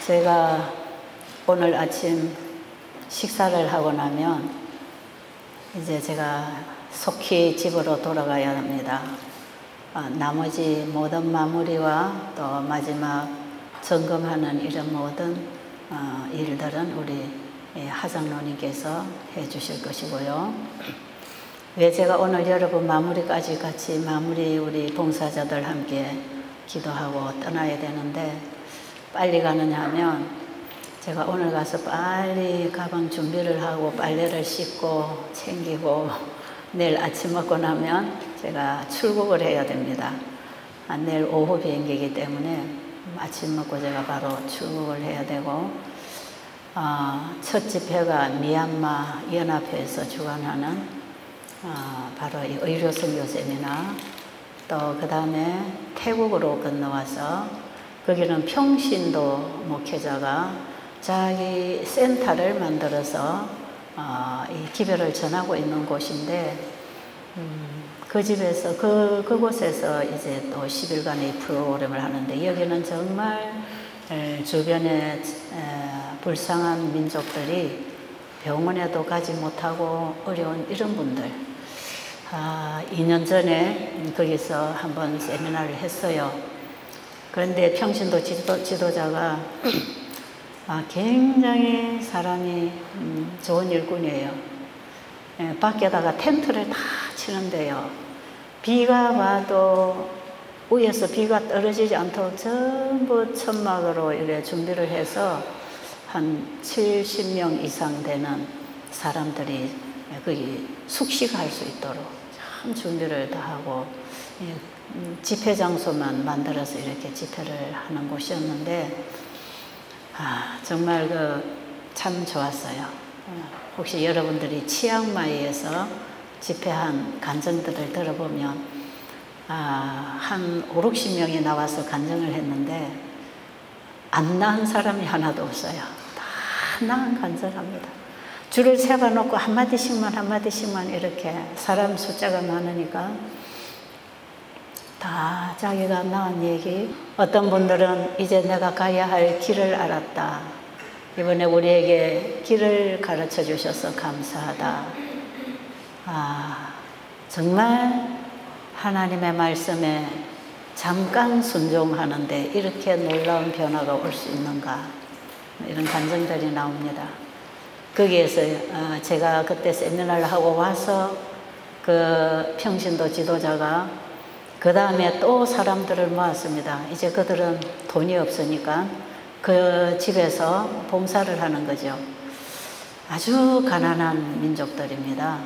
제가 오늘 아침 식사를 하고 나면 이제 제가 속히 집으로 돌아가야 합니다. 나머지 모든 마무리와 또 마지막 점검하는 이런 모든 일들은 우리 하장로님께서 해 주실 것이고요. 왜 제가 오늘 여러분 마무리까지 같이 우리 봉사자들 함께 기도하고 떠나야 되는데 빨리 가느냐 하면 제가 오늘 가서 빨리 가방 준비를 하고 빨래를 씻고 챙기고 내일 아침 먹고 나면 제가 출국을 해야 됩니다. 내일 오후 비행기이기 때문에 아침 먹고 제가 바로 출국을 해야 되고 첫 집회가 미얀마 연합회에서 주관하는 바로 이 의료 선교 세미나, 또 그 다음에 태국으로 건너와서 거기는 평신도 목회자가 자기 센터를 만들어서 이 기별을 전하고 있는 곳인데 그 집에서 그곳에서 이제 또 10일간의 프로그램을 하는데 여기는 정말 주변에 불쌍한 민족들이 병원에도 가지 못하고 어려운 이런 분들 2년 전에 거기서 한번 세미나를 했어요. 그런데 평신도 지도자가 굉장히 사람이 좋은 일꾼이에요. 밖에다가 텐트를 다 치는데요. 비가 와도 위에서 비가 떨어지지 않도록 전부 천막으로 이렇게 준비를 해서 한 70명 이상 되는 사람들이 거기 숙식할 수 있도록 참 준비를 다 하고 집회 장소만 만들어서 이렇게 집회를 하는 곳이었는데 정말 참 좋았어요. 혹시 여러분들이 치앙마이에서 집회한 간증들을 들어보면 한 5, 60명이 나와서 간증을 했는데 안 나은 사람이 하나도 없어요. 다 나은 간증합니다. 줄을 세워놓고 한마디씩만 이렇게 사람 숫자가 많으니까 다 자기가 낳은 얘기. 어떤 분들은 이제 내가 가야 할 길을 알았다. 이번에 우리에게 길을 가르쳐 주셔서 감사하다. 정말 하나님의 말씀에 잠깐 순종하는데 이렇게 놀라운 변화가 올 수 있는가. 이런 감정들이 나옵니다. 거기에서 제가 그때 세미나를 하고 와서 그 평신도 지도자가 그 다음에 또 사람들을 모았습니다. 이제 그들은 돈이 없으니까 그 집에서 봉사를 하는 거죠. 아주 가난한 민족들입니다.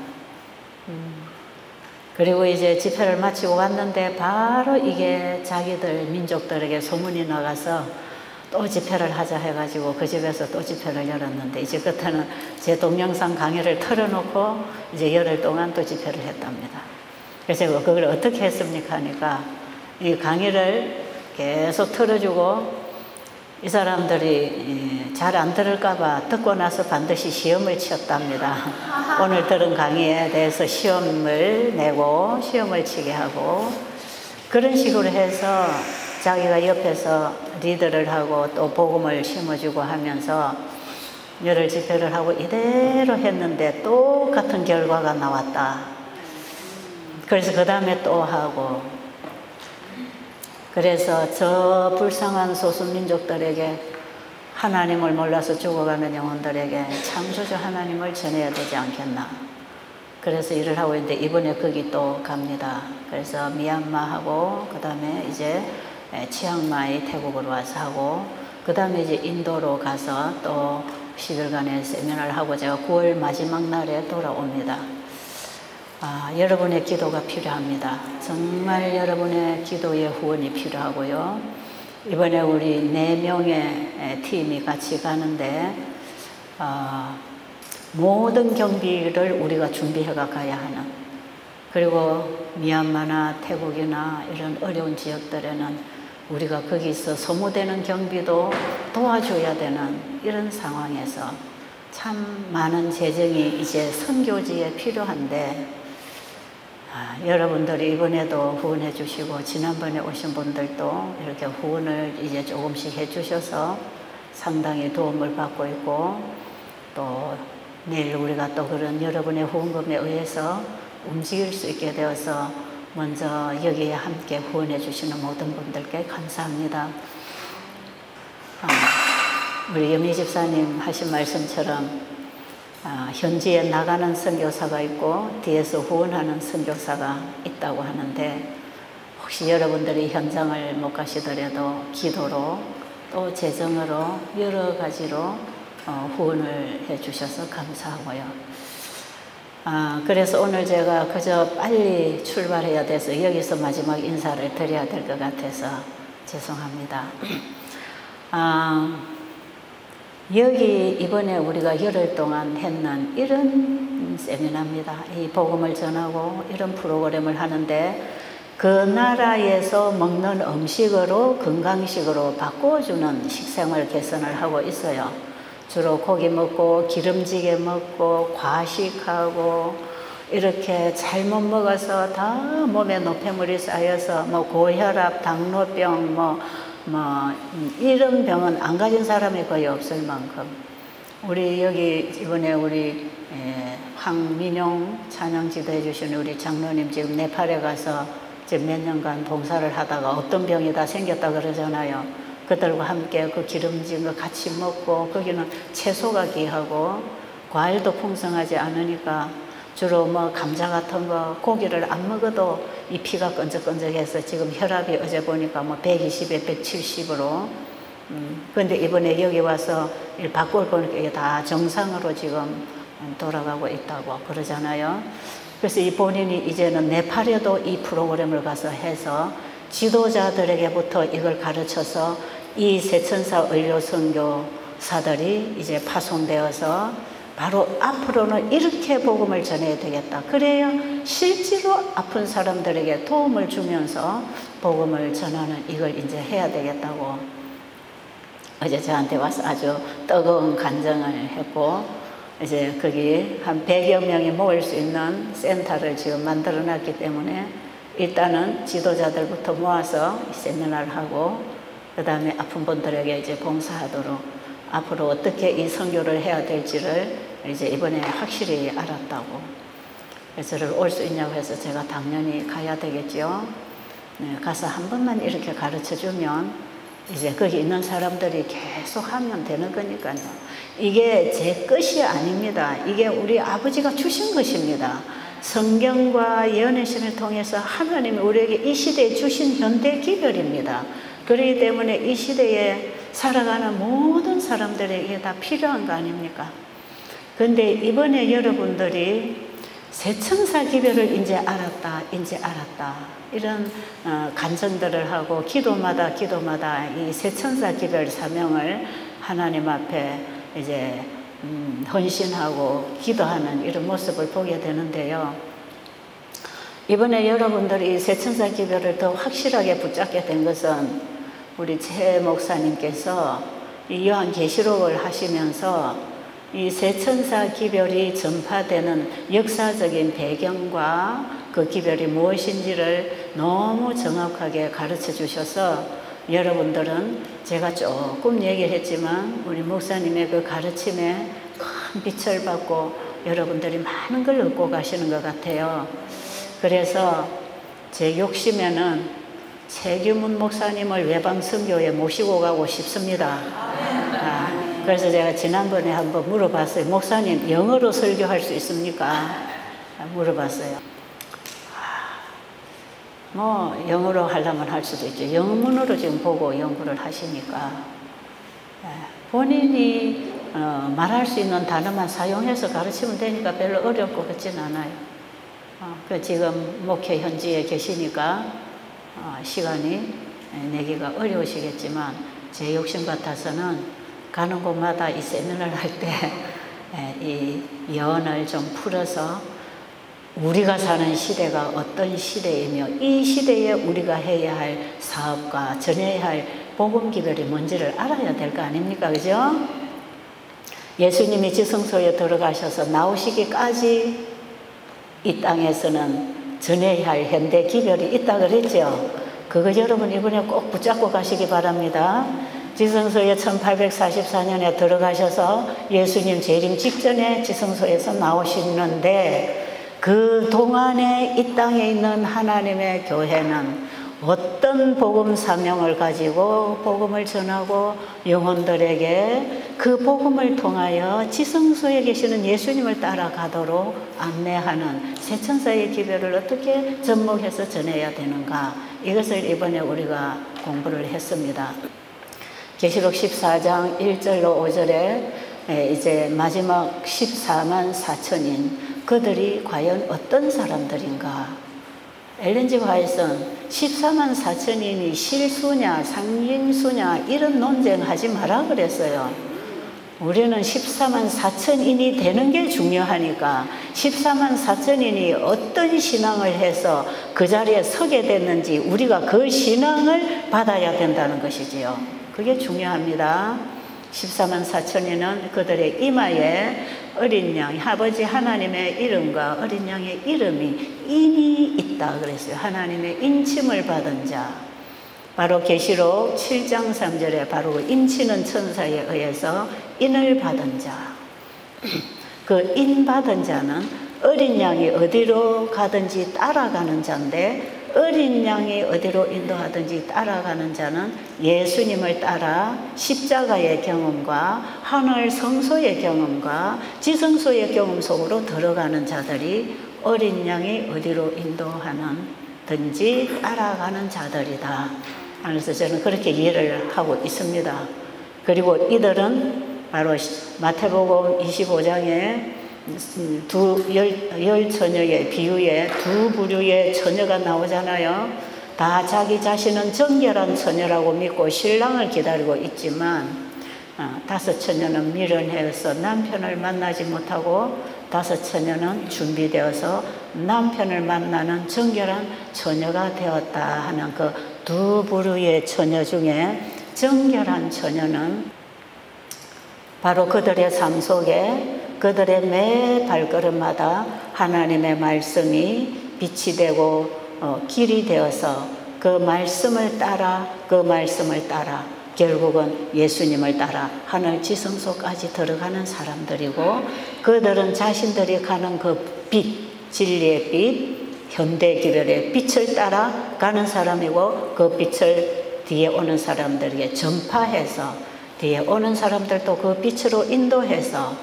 그리고 이제 집회를 마치고 왔는데 바로 이게 자기들 민족들에게 소문이 나가서 또 집회를 하자 해가지고 그 집에서 또 집회를 열었는데 이제 그때는 제 동영상 강의를 틀어놓고 이제 열흘 동안 또 집회를 했답니다. 그래서 그걸 어떻게 했습니까 하니까 이 강의를 계속 틀어주고 이 사람들이 잘 안 들을까 봐 듣고 나서 반드시 시험을 치었답니다. 오늘 들은 강의에 대해서 시험을 내고 시험을 치게 하고 그런 식으로 해서 자기가 옆에서 리더를 하고 또 복음을 심어주고 하면서 열흘 집회를 하고 이대로 했는데 똑같은 결과가 나왔다. 그래서 그 다음에 또 하고 그래서 저 불쌍한 소수민족들에게 하나님을 몰라서 죽어가는 영혼들에게 창조주 하나님을 전해야 되지 않겠나. 그래서 일을 하고 있는데 이번에 거기 또 갑니다. 그래서 미얀마하고 그 다음에 이제 치앙마이 태국으로 와서 하고 그 다음에 이제 인도로 가서 또 10일간의 세미나를 하고 제가 9월 마지막 날에 돌아옵니다. 여러분의 기도가 필요합니다. 정말 여러분의 기도의 후원이 필요하고요. 이번에 우리 4명의 팀이 같이 가는데 모든 경비를 우리가 준비해가 가야 하는, 그리고 미얀마나 태국이나 이런 어려운 지역들에는 우리가 거기서 소모되는 경비도 도와줘야 되는 이런 상황에서 참 많은 재정이 이제 선교지에 필요한데 여러분들이 이번에도 후원해 주시고 지난번에 오신 분들도 이렇게 후원을 이제 조금씩 해 주셔서 상당히 도움을 받고 있고, 또 내일 우리가 또 그런 여러분의 후원금에 의해서 움직일 수 있게 되어서 먼저 여기에 함께 후원해 주시는 모든 분들께 감사합니다. 우리 여미 집사님 하신 말씀처럼 현지에 나가는 선교사가 있고 뒤에서 후원하는 선교사가 있다고 하는데, 혹시 여러분들이 현장을 못 가시더라도 기도로 또 재정으로 여러 가지로 후원을 해 주셔서 감사하고요. 그래서 오늘 제가 그저 빨리 출발해야 돼서 여기서 마지막 인사를 드려야 될 것 같아서 죄송합니다. 여기 이번에 우리가 열흘 동안 했는 이런 세미나입니다. 이 복음을 전하고 이런 프로그램을 하는데, 그 나라에서 먹는 음식으로 건강식으로 바꿔주는 식생활 개선을 하고 있어요. 주로 고기 먹고 기름지게 먹고 과식하고 이렇게 잘못 먹어서 다 몸에 노폐물이 쌓여서 뭐 고혈압, 당뇨병, 이런 병은 안 가진 사람이 거의 없을 만큼, 우리 여기 이번에 우리 황민용 찬양 지도해 주신 우리 장로님 지금 네팔에 가서 지금 몇 년간 봉사를 하다가 어떤 병이 다 생겼다 그러잖아요. 그들과 함께 그 기름진 거 같이 먹고, 거기는 채소가 귀하고 과일도 풍성하지 않으니까 주로 뭐 감자 같은 거, 고기를 안 먹어도 이 피가 끈적끈적해서 지금 혈압이 어제 보니까 뭐 120에 170으로 근데 이번에 여기 와서 일 바꿀 보니까 이게 다 정상으로 지금 돌아가고 있다고 그러잖아요. 그래서 이 본인이 이제는 네팔에도 이 프로그램을 가서 해서 지도자들에게부터 이걸 가르쳐서 이 세천사 의료 선교사들이 이제 파송되어서 바로 앞으로는 이렇게 복음을 전해야 되겠다. 그래야 실제로 아픈 사람들에게 도움을 주면서 복음을 전하는 이걸 이제 해야 되겠다고 어제 저한테 와서 아주 뜨거운 간증을 했고, 이제 거기 한 100여 명이 모일 수 있는 센터를 지금 만들어 놨기 때문에 일단은 지도자들부터 모아서 세미나를 하고, 그 다음에 아픈 분들에게 이제 봉사하도록 앞으로 어떻게 이 선교를 해야 될지를 이제 이번에 확실히 알았다고. 그래서 저를 올 수 있냐고 해서 제가 당연히 가야 되겠죠. 네, 가서 한 번만 이렇게 가르쳐 주면 이제 거기 있는 사람들이 계속 하면 되는 거니까요. 이게 제 것이 아닙니다. 이게 우리 아버지가 주신 것입니다. 성경과 예언의 신을 통해서 하나님이 우리에게 이 시대에 주신 현대 기별입니다. 그렇기 때문에 이 시대에 살아가는 모든 사람들에게 이게 다 필요한 거 아닙니까? 근데 이번에 여러분들이 세천사 기별을 이제 알았다 이런 간증들을 하고 기도마다 이 세천사 기별 사명을 하나님 앞에 이제 헌신하고 기도하는 이런 모습을 보게 되는데요. 이번에 여러분들이 세천사 기별을 더 확실하게 붙잡게 된 것은 우리 최 목사님께서 이 요한계시록을 하시면서 이 세천사 기별이 전파되는 역사적인 배경과 그 기별이 무엇인지를 너무 정확하게 가르쳐 주셔서 여러분들은 제가 조금 얘기를 했지만 우리 목사님의 그 가르침에 큰 빛을 받고 여러분들이 많은 걸 얻고 가시는 것 같아요. 그래서 제 욕심에는 최규문 목사님을 외방선교에 모시고 가고 싶습니다. 그래서 제가 지난번에 한번 물어봤어요. 목사님 영어로 설교할 수 있습니까? 물어봤어요. 뭐 영어로 하려면 할 수도 있죠. 영문으로 지금 보고 연구를 하시니까 본인이 말할 수 있는 단어만 사용해서 가르치면 되니까 별로 어렵고 그렇진 않아요. 그 지금 목회 현지에 계시니까 시간이 내기가 어려우시겠지만 제 욕심 같아서는 가는 곳마다 이 세미나를 할 때 이 예언을 좀 풀어서 우리가 사는 시대가 어떤 시대이며 이 시대에 우리가 해야 할 사업과 전해야 할 복음 기별이 뭔지를 알아야 될 거 아닙니까? 그죠? 예수님이 지성소에 들어가셔서 나오시기까지 이 땅에서는 전해야 할 현대 기별이 있다 그랬죠. 그거 여러분 이번에 꼭 붙잡고 가시기 바랍니다. 지성소에 1844년에 들어가셔서 예수님 재림 직전에 지성소에서 나오시는데 그 동안에 이 땅에 있는 하나님의 교회는 어떤 복음 사명을 가지고 복음을 전하고 영혼들에게 그 복음을 통하여 지성소에 계시는 예수님을 따라가도록 안내하는 세천사의 기별을 어떻게 접목해서 전해야 되는가, 이것을 이번에 우리가 공부를 했습니다. 계시록 14장 1절로 5절에 이제 마지막 14만 4천인 그들이 과연 어떤 사람들인가. 엘렌 G 화이트는 14만 4천인이 실수냐 상징수냐 이런 논쟁하지 마라 그랬어요. 우리는 14만 4천인이 되는 게 중요하니까 14만 4천인이 어떤 신앙을 해서 그 자리에 서게 됐는지 우리가 그 신앙을 받아야 된다는 것이지요. 그게 중요합니다. 14만 4천인은 그들의 이마에 어린 양, 아버지 하나님의 이름과 어린 양의 이름이 인이 있다 그랬어요. 하나님의 인침을 받은 자. 바로 계시록 7장 3절에 바로 그 인치는 천사에 의해서 인을 받은 자. 그 인 받은 자는 어린 양이 어디로 가든지 따라가는 자인데, 어린 양이 어디로 인도하든지 따라가는 자는 예수님을 따라 십자가의 경험과 하늘 성소의 경험과 지성소의 경험 속으로 들어가는 자들이 어린 양이 어디로 인도하는든지 따라가는 자들이다. 그래서 저는 그렇게 이해를 하고 있습니다. 그리고 이들은 바로 마태복음 25장에 열 처녀의 비유에 두 부류의 처녀가 나오잖아요. 다 자기 자신은 정결한 처녀라고 믿고 신랑을 기다리고 있지만 다섯 처녀는 미련해서 남편을 만나지 못하고 다섯 처녀는 준비되어서 남편을 만나는 정결한 처녀가 되었다 하는 그 두 부류의 처녀 중에 정결한 처녀는 바로 그들의 삶 속에 그들의 매 발걸음마다 하나님의 말씀이 빛이 되고 길이 되어서 그 말씀을 따라 결국은 예수님을 따라 하늘 지성소까지 들어가는 사람들이고, 그들은 자신들이 가는 그 빛, 진리의 빛, 현대 기별의 빛을 따라 가는 사람이고, 그 빛을 뒤에 오는 사람들에게 전파해서 뒤에 오는 사람들도 그 빛으로 인도해서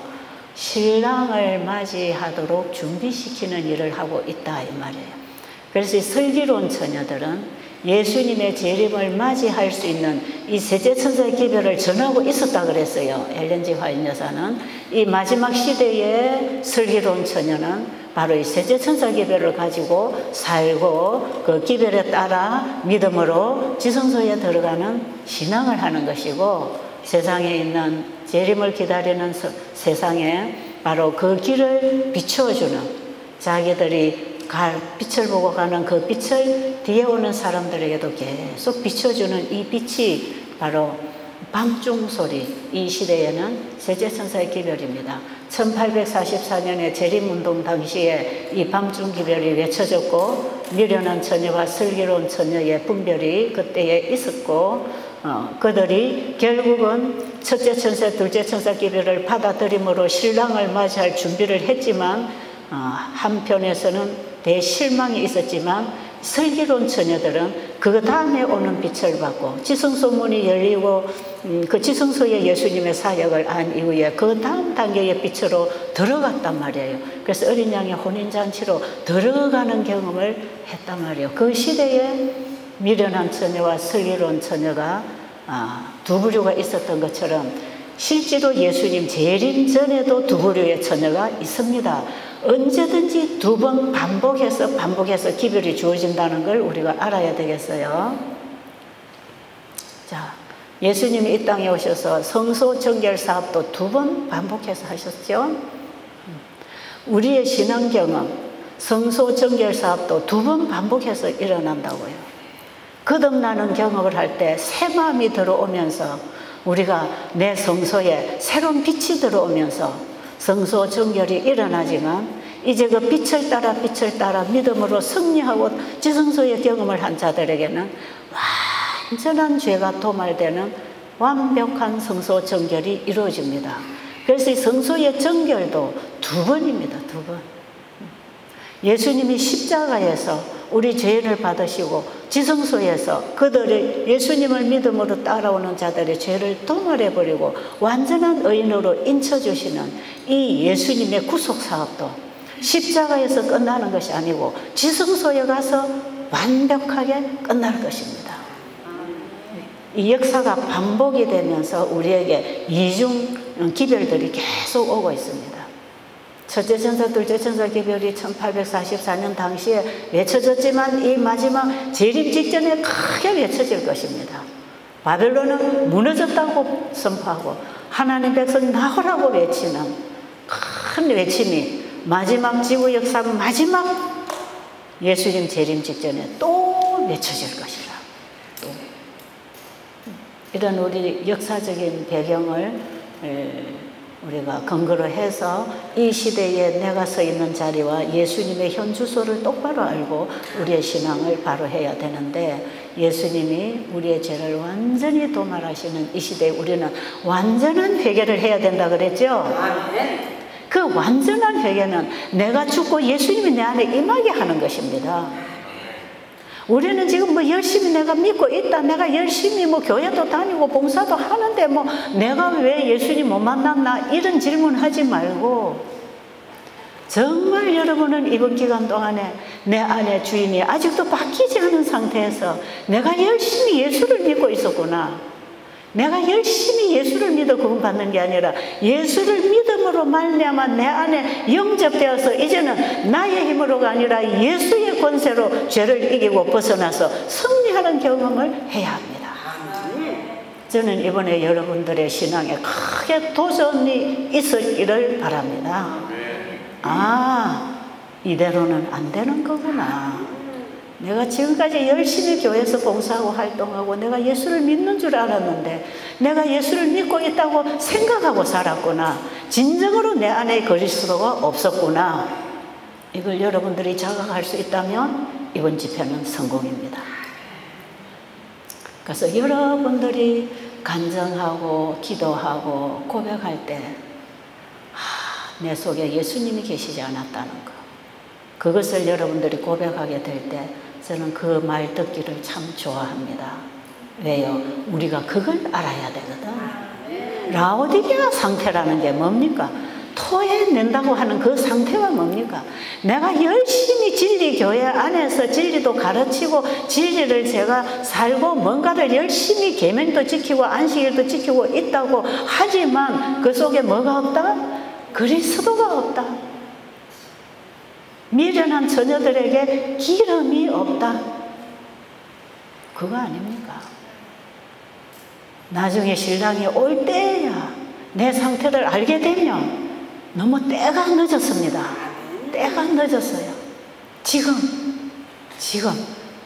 신랑을 맞이하도록 준비시키는 일을 하고 있다 이 말이에요. 그래서 이 슬기로운 처녀들은 예수님의 재림을 맞이할 수 있는 이 세제천사의 기별을 전하고 있었다 그랬어요. 엘렌 G 화이트 여사는 이 마지막 시대의 슬기로운 처녀는 바로 이 세제천사 기별을 가지고 살고 그 기별에 따라 믿음으로 지성소에 들어가는 신앙을 하는 것이고, 세상에 있는 재림을 기다리는 세상에 바로 그 길을 비추어주는, 자기들이 빛을 보고 가는 그 빛을 뒤에 오는 사람들에게도 계속 비춰주는 이 빛이 바로 밤중 소리, 이 시대에는 세제천사의 기별입니다. 1844년에 재림운동 당시에 이 밤중 기별이 외쳐졌고, 미련한 처녀와 슬기로운 처녀의 분별이 그때에 있었고, 그들이 결국은 첫째 천사, 둘째 천사 기별을 받아들임으로 신랑을 맞이할 준비를 했지만, 한편에서는 대실망이 있었지만 슬기로운 처녀들은 그 다음에 오는 빛을 받고 지성소 문이 열리고 그 지성소에 예수님의 사역을 한 이후에 그 다음 단계의 빛으로 들어갔단 말이에요. 그래서 어린 양의 혼인잔치로 들어가는 경험을 했단 말이에요. 그 시대에 미련한 처녀와 슬기로운 처녀가 두 부류가 있었던 것처럼 실제로 예수님 재림 전에도 두 부류의 처녀가 있습니다. 언제든지 두 번 반복해서 기별이 주어진다는 걸 우리가 알아야 되겠어요. 자, 예수님이 이 땅에 오셔서 성소 정결 사업도 두 번 반복해서 하셨죠. 우리의 신앙 경험, 성소 정결 사업도 두 번 반복해서 일어난다고요. 거듭나는 경험을 할 때 새 마음이 들어오면서 우리가 내 성소에 새로운 빛이 들어오면서 성소 정결이 일어나지만, 이제 그 빛을 따라 믿음으로 승리하고 지성소의 경험을 한 자들에게는 완전한 죄가 도말되는 완벽한 성소 정결이 이루어집니다. 그래서 이 성소의 정결도 2번입니다. 2번. 예수님이 십자가에서 우리 죄를 받으시고 지성소에서 그들의 예수님을 믿음으로 따라오는 자들의 죄를 도말해버리고 완전한 의인으로 인쳐주시는 이 예수님의 구속사업도 십자가에서 끝나는 것이 아니고 지성소에 가서 완벽하게 끝날 것입니다. 이 역사가 반복이 되면서 우리에게 이중 기별들이 계속 오고 있습니다. 첫째 천사, 둘째 천사 기별이 1844년 당시에 외쳐졌지만 이 마지막 재림 직전에 크게 외쳐질 것입니다. 바벨론은 무너졌다고 선포하고 하나님 백성 나오라고 외치는 큰 외침이 마지막 지구 역사 마지막 예수님 재림 직전에 또 외쳐질 것이라. 또 이런 우리 역사적인 배경을 우리가 근거로 해서 이 시대에 내가 서 있는 자리와 예수님의 현 주소를 똑바로 알고 우리의 신앙을 바로 해야 되는데, 예수님이 우리의 죄를 완전히 도말하시는 이 시대에 우리는 완전한 회개를 해야 된다 그랬죠? 그 완전한 회개는 내가 죽고 예수님이 내 안에 임하게 하는 것입니다. 우리는 지금 뭐 열심히 내가 믿고 있다, 내가 열심히 뭐 교회도 다니고 봉사도 하는데 뭐 내가 왜 예수님 못 만났나, 이런 질문 하지 말고, 정말 여러분은 이번 기간 동안에 내 안에 주인이 아직도 바뀌지 않은 상태에서 내가 열심히 예수를 믿고 있었구나, 내가 열심히 예수를 믿어 구원받는 게 아니라 예수를 믿음으로 말미암아 내 안에 영접되어서 이제는 나의 힘으로가 아니라 예수의 권세로 죄를 이기고 벗어나서 승리하는 경험을 해야 합니다. 저는 이번에 여러분들의 신앙에 크게 도전이 있으기를 바랍니다. 이대로는 안 되는 거구나. 내가 지금까지 열심히 교회에서 봉사하고 활동하고 내가 예수를 믿는 줄 알았는데 내가 예수를 믿고 있다고 생각하고 살았구나, 진정으로 내 안에 그리스도가 없었구나. 이걸 여러분들이 자각할 수 있다면 이번 집회는 성공입니다. 그래서 여러분들이 간증하고 기도하고 고백할 때 내 속에 예수님이 계시지 않았다는 것, 그것을 여러분들이 고백하게 될 때 저는 그 말 듣기를 참 좋아합니다. 왜요? 우리가 그걸 알아야 되거든. 라오디게아 상태라는 게 뭡니까? 토해낸다고 하는 그 상태가 뭡니까? 내가 열심히 진리 교회 안에서 진리도 가르치고 진리를 제가 살고 뭔가를 열심히 계명도 지키고 안식일도 지키고 있다고 하지만 그 속에 뭐가 없다? 그리스도가 없다. 미련한 처녀들에게 기름이 없다. 그거 아닙니까? 나중에 신랑이 올 때야 내 상태를 알게 되면 너무 때가 늦었습니다. 때가 늦었어요. 지금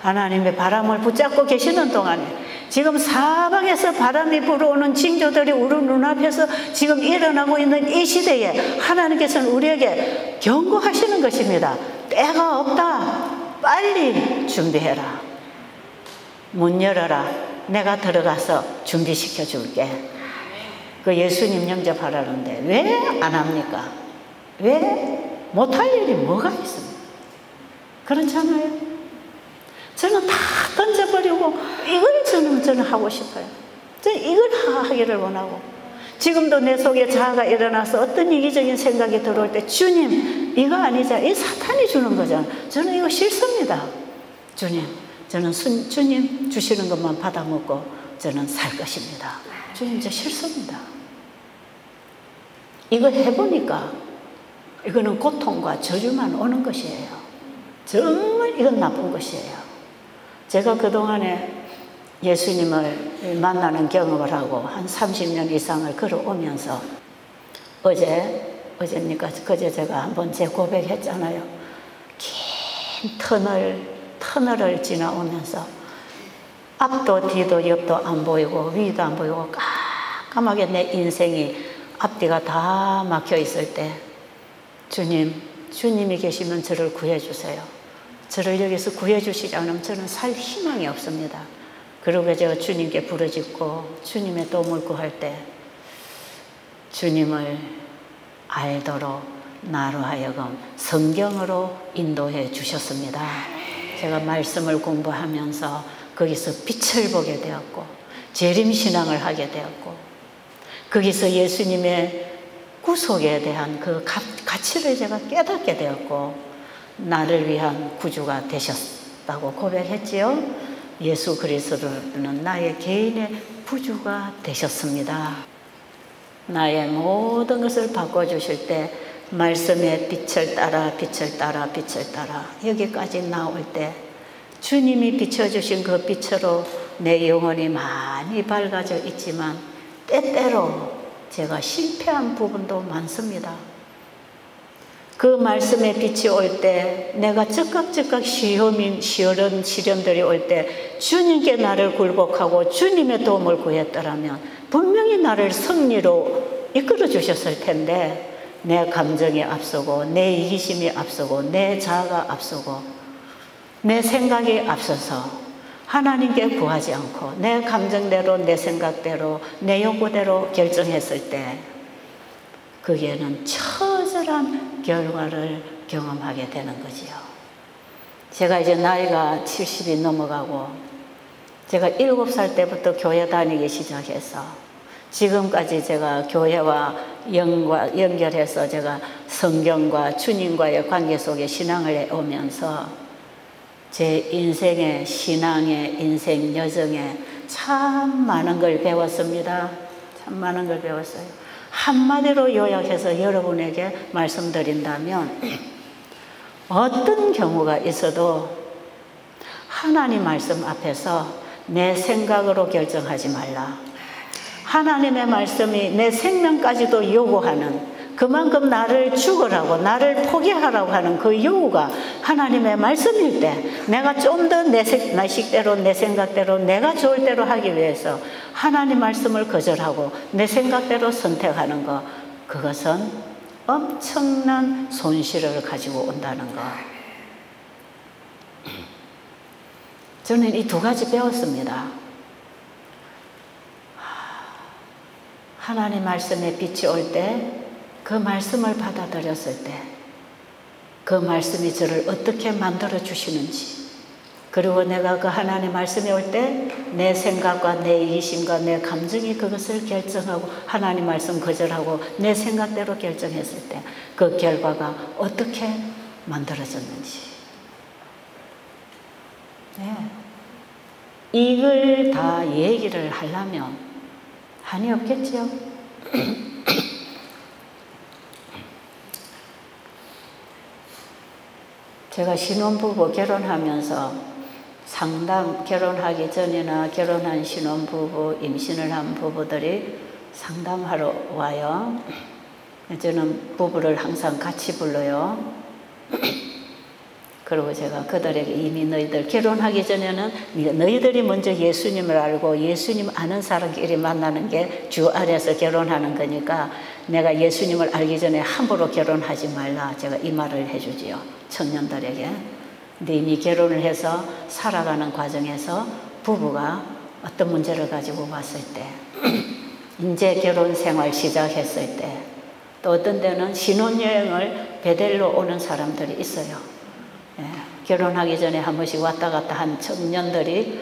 하나님의 바람을 붙잡고 계시는 동안에, 지금 사방에서 바람이 불어오는 징조들이 우리 눈앞에서 지금 일어나고 있는 이 시대에 하나님께서는 우리에게 경고하시는 것입니다. 때가 없다. 빨리 준비해라. 문 열어라. 내가 들어가서 준비시켜 줄게. 그 예수님 영접하라는데 왜 안 합니까? 왜 못할 일이 뭐가 있습니까? 그렇잖아요. 저는 다 던져버리고 이걸 저는 하고 싶어요. 저는 이걸 하기를 원하고, 지금도 내 속에 자아가 일어나서 어떤 이기적인 생각이 들어올 때 주님 이거 아니잖아, 이 사탄이 주는 거잖아, 저는 이거 싫습니다. 주님, 저는 주님 주시는 것만 받아먹고 저는 살 것입니다. 주님, 저 싫습니다. 이거 해보니까 이거는 고통과 저주만 오는 것이에요. 정말 이건 나쁜 것이에요. 제가 그동안에 예수님을 만나는 경험을 하고 한 30년 이상을 걸어오면서 어제입니까? 그제 제가 한번 제 고백했잖아요. 긴 터널을 지나오면서 앞도 뒤도 옆도 안 보이고 위도 안 보이고 깜깜하게 내 인생이 앞뒤가 다 막혀 있을 때 주님, 주님이 계시면 저를 구해주세요. 저를 여기서 구해주시지 않으면 저는 살 희망이 없습니다. 그리고 제가 주님께 부르짖고 주님의 도움을 구할 때 주님을 알도록 나로 하여금 성경으로 인도해 주셨습니다. 제가 말씀을 공부하면서 거기서 빛을 보게 되었고 재림신앙을 하게 되었고 거기서 예수님의 구속에 대한 그 가치를 제가 깨닫게 되었고 나를 위한 구주가 되셨다고 고백했지요. 예수 그리스도는 나의 개인의 구주가 되셨습니다. 나의 모든 것을 바꿔주실 때 말씀의 빛을 따라 빛을 따라 빛을 따라 여기까지 나올 때 주님이 비춰주신 그 빛으로 내 영혼이 많이 밝아져 있지만 때때로 제가 실패한 부분도 많습니다. 그 말씀의 빛이 올 때 내가 즉각 시련들이 올 때 주님께 나를 굴복하고 주님의 도움을 구했더라면 분명히 나를 승리로 이끌어 주셨을 텐데 내 감정이 앞서고 내 이기심이 앞서고 내 자아가 앞서고 내 생각이 앞서서 하나님께 구하지 않고 내 감정대로 내 생각대로 내 욕구대로 결정했을 때 거기에는 처절한 결과를 경험하게 되는 거지요. 제가 이제 나이가 70이 넘어가고 제가 7살 때부터 교회 다니기 시작해서 지금까지 제가 교회와 연결해서 제가 성경과 주님과의 관계 속에 신앙을 해오면서 제 인생의 신앙의 인생 여정에 참 많은 걸 배웠습니다. 참 많은 걸 배웠어요. 한마디로 요약해서 여러분에게 말씀드린다면 어떤 경우가 있어도 하나님 말씀 앞에서 내 생각으로 결정하지 말라. 하나님의 말씀이 내 생명까지도 요구하는 그만큼 나를 죽으라고 나를 포기하라고 하는 그 요구가 하나님의 말씀일 때 내가 좀 더 내 식대로 내 생각대로 내가 좋을 대로 하기 위해서 하나님 말씀을 거절하고 내 생각대로 선택하는 것 그것은 엄청난 손실을 가지고 온다는 것. 저는 이 두 가지 배웠습니다. 하나님 말씀의 빛이 올 때 그 말씀을 받아들였을 때 그 말씀이 저를 어떻게 만들어 주시는지 그리고 내가 그 하나님 말씀이 올 때 내 생각과 내 이기심과 내 감정이 그것을 결정하고 하나님 말씀 거절하고 내 생각대로 결정했을 때 그 결과가 어떻게 만들어졌는지 네. 이걸 다 얘기를 하려면 한이 없겠죠. 제가 신혼부부 결혼하면서 상담 결혼하기 전이나 결혼한 신혼부부 임신을 한 부부들이 상담하러 와요. 저는 부부를 항상 같이 불러요. 그리고 제가 그들에게 이미 너희들 결혼하기 전에는 너희들이 먼저 예수님을 알고 예수님 아는 사람끼리 만나는 게 주 안에서 결혼하는 거니까 내가 예수님을 알기 전에 함부로 결혼하지 말라. 제가 이 말을 해주지요. 청년들에게. 근데 이미 결혼을 해서 살아가는 과정에서 부부가 어떤 문제를 가지고 왔을 때 이제 결혼 생활 시작했을 때 또 어떤 데는 신혼여행을 베델로 오는 사람들이 있어요. 예, 결혼하기 전에 한 번씩 왔다 갔다 한 청년들이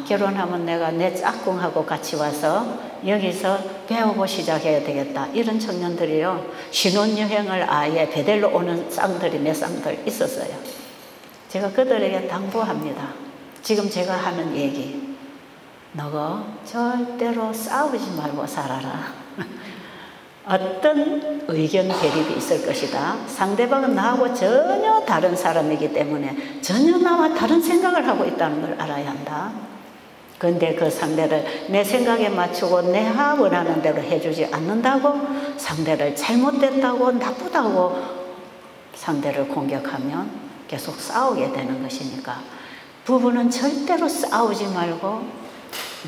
결혼하면 내가 내 짝꿍하고 같이 와서 여기서 배우고 시작해야 되겠다. 이런 청년들이요. 신혼여행을 아예 베델로 오는 쌍들이 몇 쌍들 있었어요. 제가 그들에게 당부합니다. 지금 제가 하는 얘기. 너가 절대로 싸우지 말고 살아라. 어떤 의견 대립이 있을 것이다. 상대방은 나하고 전혀 다른 사람이기 때문에 전혀 나와 다른 생각을 하고 있다는 걸 알아야 한다. 그런데 그 상대를 내 생각에 맞추고 내가 원하는 대로 해주지 않는다고 상대를 잘못됐다고 나쁘다고 상대를 공격하면 계속 싸우게 되는 것이니까 부부는 절대로 싸우지 말고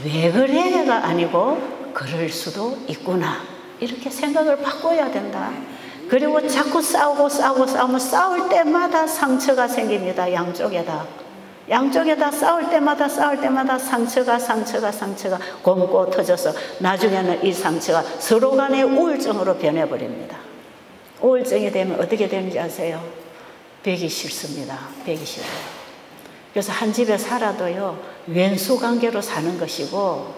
왜 그래가 아니고 그럴 수도 있구나. 이렇게 생각을 바꿔야 된다. 그리고 자꾸 싸우면 싸울 때마다 상처가 생깁니다. 양쪽에다 싸울 때마다 상처가 곪고 터져서 나중에는 이 상처가 서로 간의 우울증으로 변해버립니다. 우울증이 되면 어떻게 되는지 아세요? 뵈기 싫습니다. 뵈기 싫어요. 그래서 한 집에 살아도요, 왼수 관계로 사는 것이고,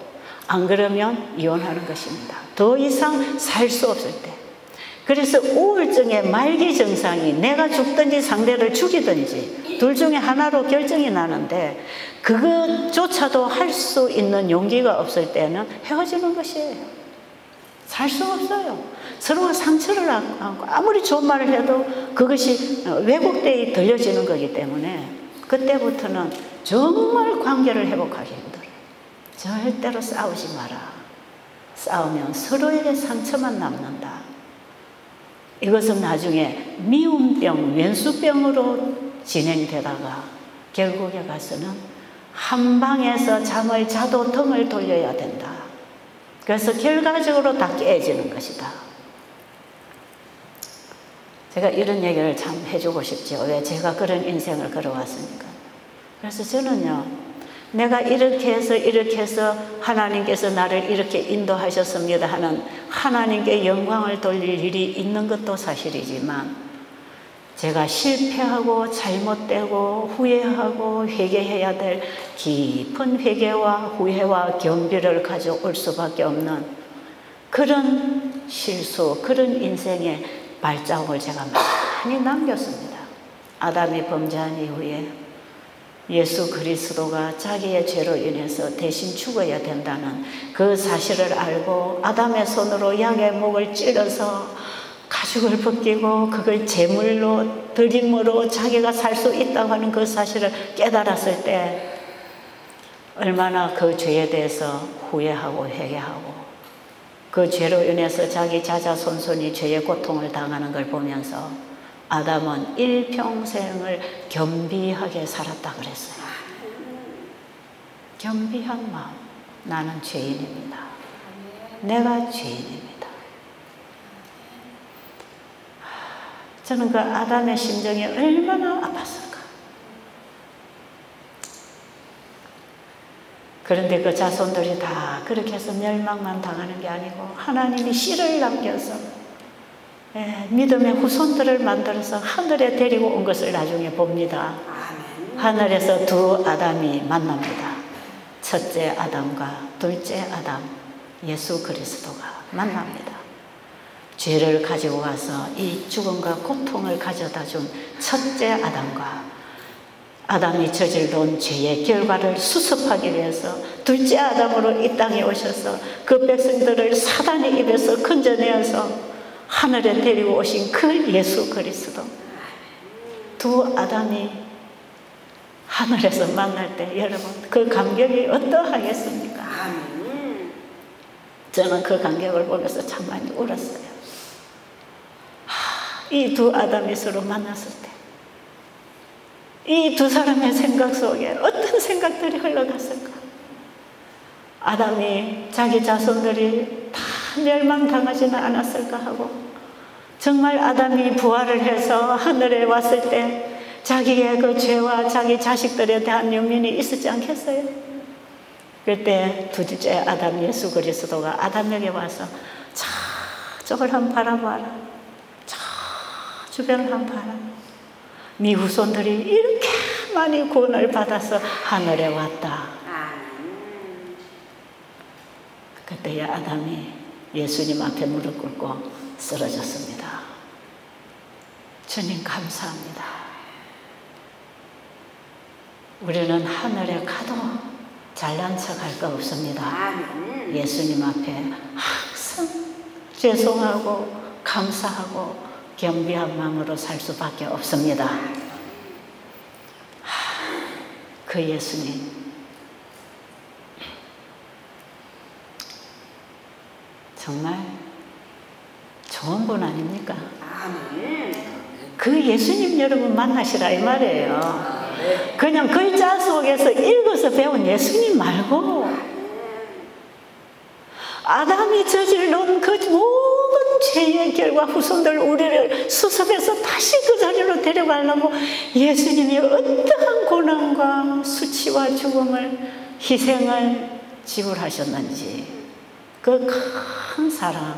안 그러면 이혼하는 것입니다. 더 이상 살 수 없을 때. 그래서 우울증의 말기 증상이 내가 죽든지 상대를 죽이든지 둘 중에 하나로 결정이 나는데, 그것조차도 할 수 있는 용기가 없을 때는 헤어지는 것이에요. 살 수 없어요. 서로가 상처를 안고 아무리 좋은 말을 해도 그것이 왜곡되게 들려지는 거기 때문에 그때부터는 정말 관계를 회복하기 힘들어요. 절대로 싸우지 마라. 싸우면 서로에게 상처만 남는다. 이것은 나중에 미움병, 왼수병으로 진행되다가 결국에 가서는 한 방에서 잠을 자도 등을 돌려야 된다. 그래서 결과적으로 다 깨지는 것이다. 제가 이런 얘기를 참 해주고 싶죠. 왜? 제가 그런 인생을 걸어왔으니까. 그래서 저는요, 내가 이렇게 해서 하나님께서 나를 이렇게 인도하셨습니다 하는 하나님께 영광을 돌릴 일이 있는 것도 사실이지만, 제가 실패하고 잘못되고 후회하고 회개해야 될 깊은 회개와 후회와 겸비를 가져올 수밖에 없는 그런 실수, 그런 인생의 발자국을 제가 많이 남겼습니다. 아담이 범죄한 이후에 예수 그리스도가 자기의 죄로 인해서 대신 죽어야 된다는 그 사실을 알고 아담의 손으로 양의 목을 찔러서 가죽을 벗기고 그걸 제물로 드림으로 자기가 살 수 있다고 하는 그 사실을 깨달았을 때 얼마나 그 죄에 대해서 후회하고 회개하고 그 죄로 인해서 자기 자자손손이 죄의 고통을 당하는 걸 보면서 아담은 일평생을 겸비하게 살았다 그랬어요. 겸비한 마음. 나는 죄인입니다. 내가 죄인입니다. 저는 그 아담의 심정이 얼마나 아팠을까. 그런데 그 자손들이 다 그렇게 해서 멸망만 당하는 게 아니고 하나님이 씨를 남겨서 믿음의 후손들을 만들어서 하늘에 데리고 온 것을 나중에 봅니다. 하늘에서 두 아담이 만납니다. 첫째 아담과 둘째 아담, 예수 그리스도가 만납니다. 죄를 가지고 와서 이 죽음과 고통을 가져다 준 첫째 아담과 아담이 저질러온 죄의 결과를 수습하기 위해서 둘째 아담으로 이 땅에 오셔서 그 백성들을 사단의 입에서 건져내어서 하늘에 데리고 오신 그 예수 그리스도, 두 아담이 하늘에서 만날 때 여러분 그 감격이 어떠하겠습니까? 저는 그 감격을 보면서 참 많이 울었어요. 이 두 아담이 서로 만났을 때 이 두 사람의 생각 속에 어떤 생각들이 흘러갔을까? 아담이 자기 자손들이 다 멸망당하지는 않았을까 하고, 정말 아담이 부활을 해서 하늘에 왔을 때 자기의 그 죄와 자기 자식들에 대한 연민이 있었지 않겠어요? 그때 둘째 아담 예수 그리스도가 아담에게 와서 저쪽을 한번 바라봐라. 저 주변을 한번 바라봐. 네 후손들이 이렇게 많이 구원을 받아서 하늘에 왔다. 그때 아담이 예수님 앞에 무릎 꿇고 쓰러졌습니다. 주님 감사합니다. 우리는 하늘에 가도 잘난 척할 거 없습니다. 예수님 앞에 항상 죄송하고 감사하고 겸비한 마음으로 살 수밖에 없습니다. 그 예수님, 정말 좋은 분 아닙니까? 그 예수님 여러분 만나시라 이 말이에요. 그냥 글자 속에서 읽어서 배운 예수님 말고 아담이 저질러온 그 모든 죄의 후대들과 후손들 우리를 수습해서 다시 그 자리로 데려가려고 예수님이 어떠한 고난과 수치와 죽음을, 희생을 지불하셨는지, 그 큰 사랑,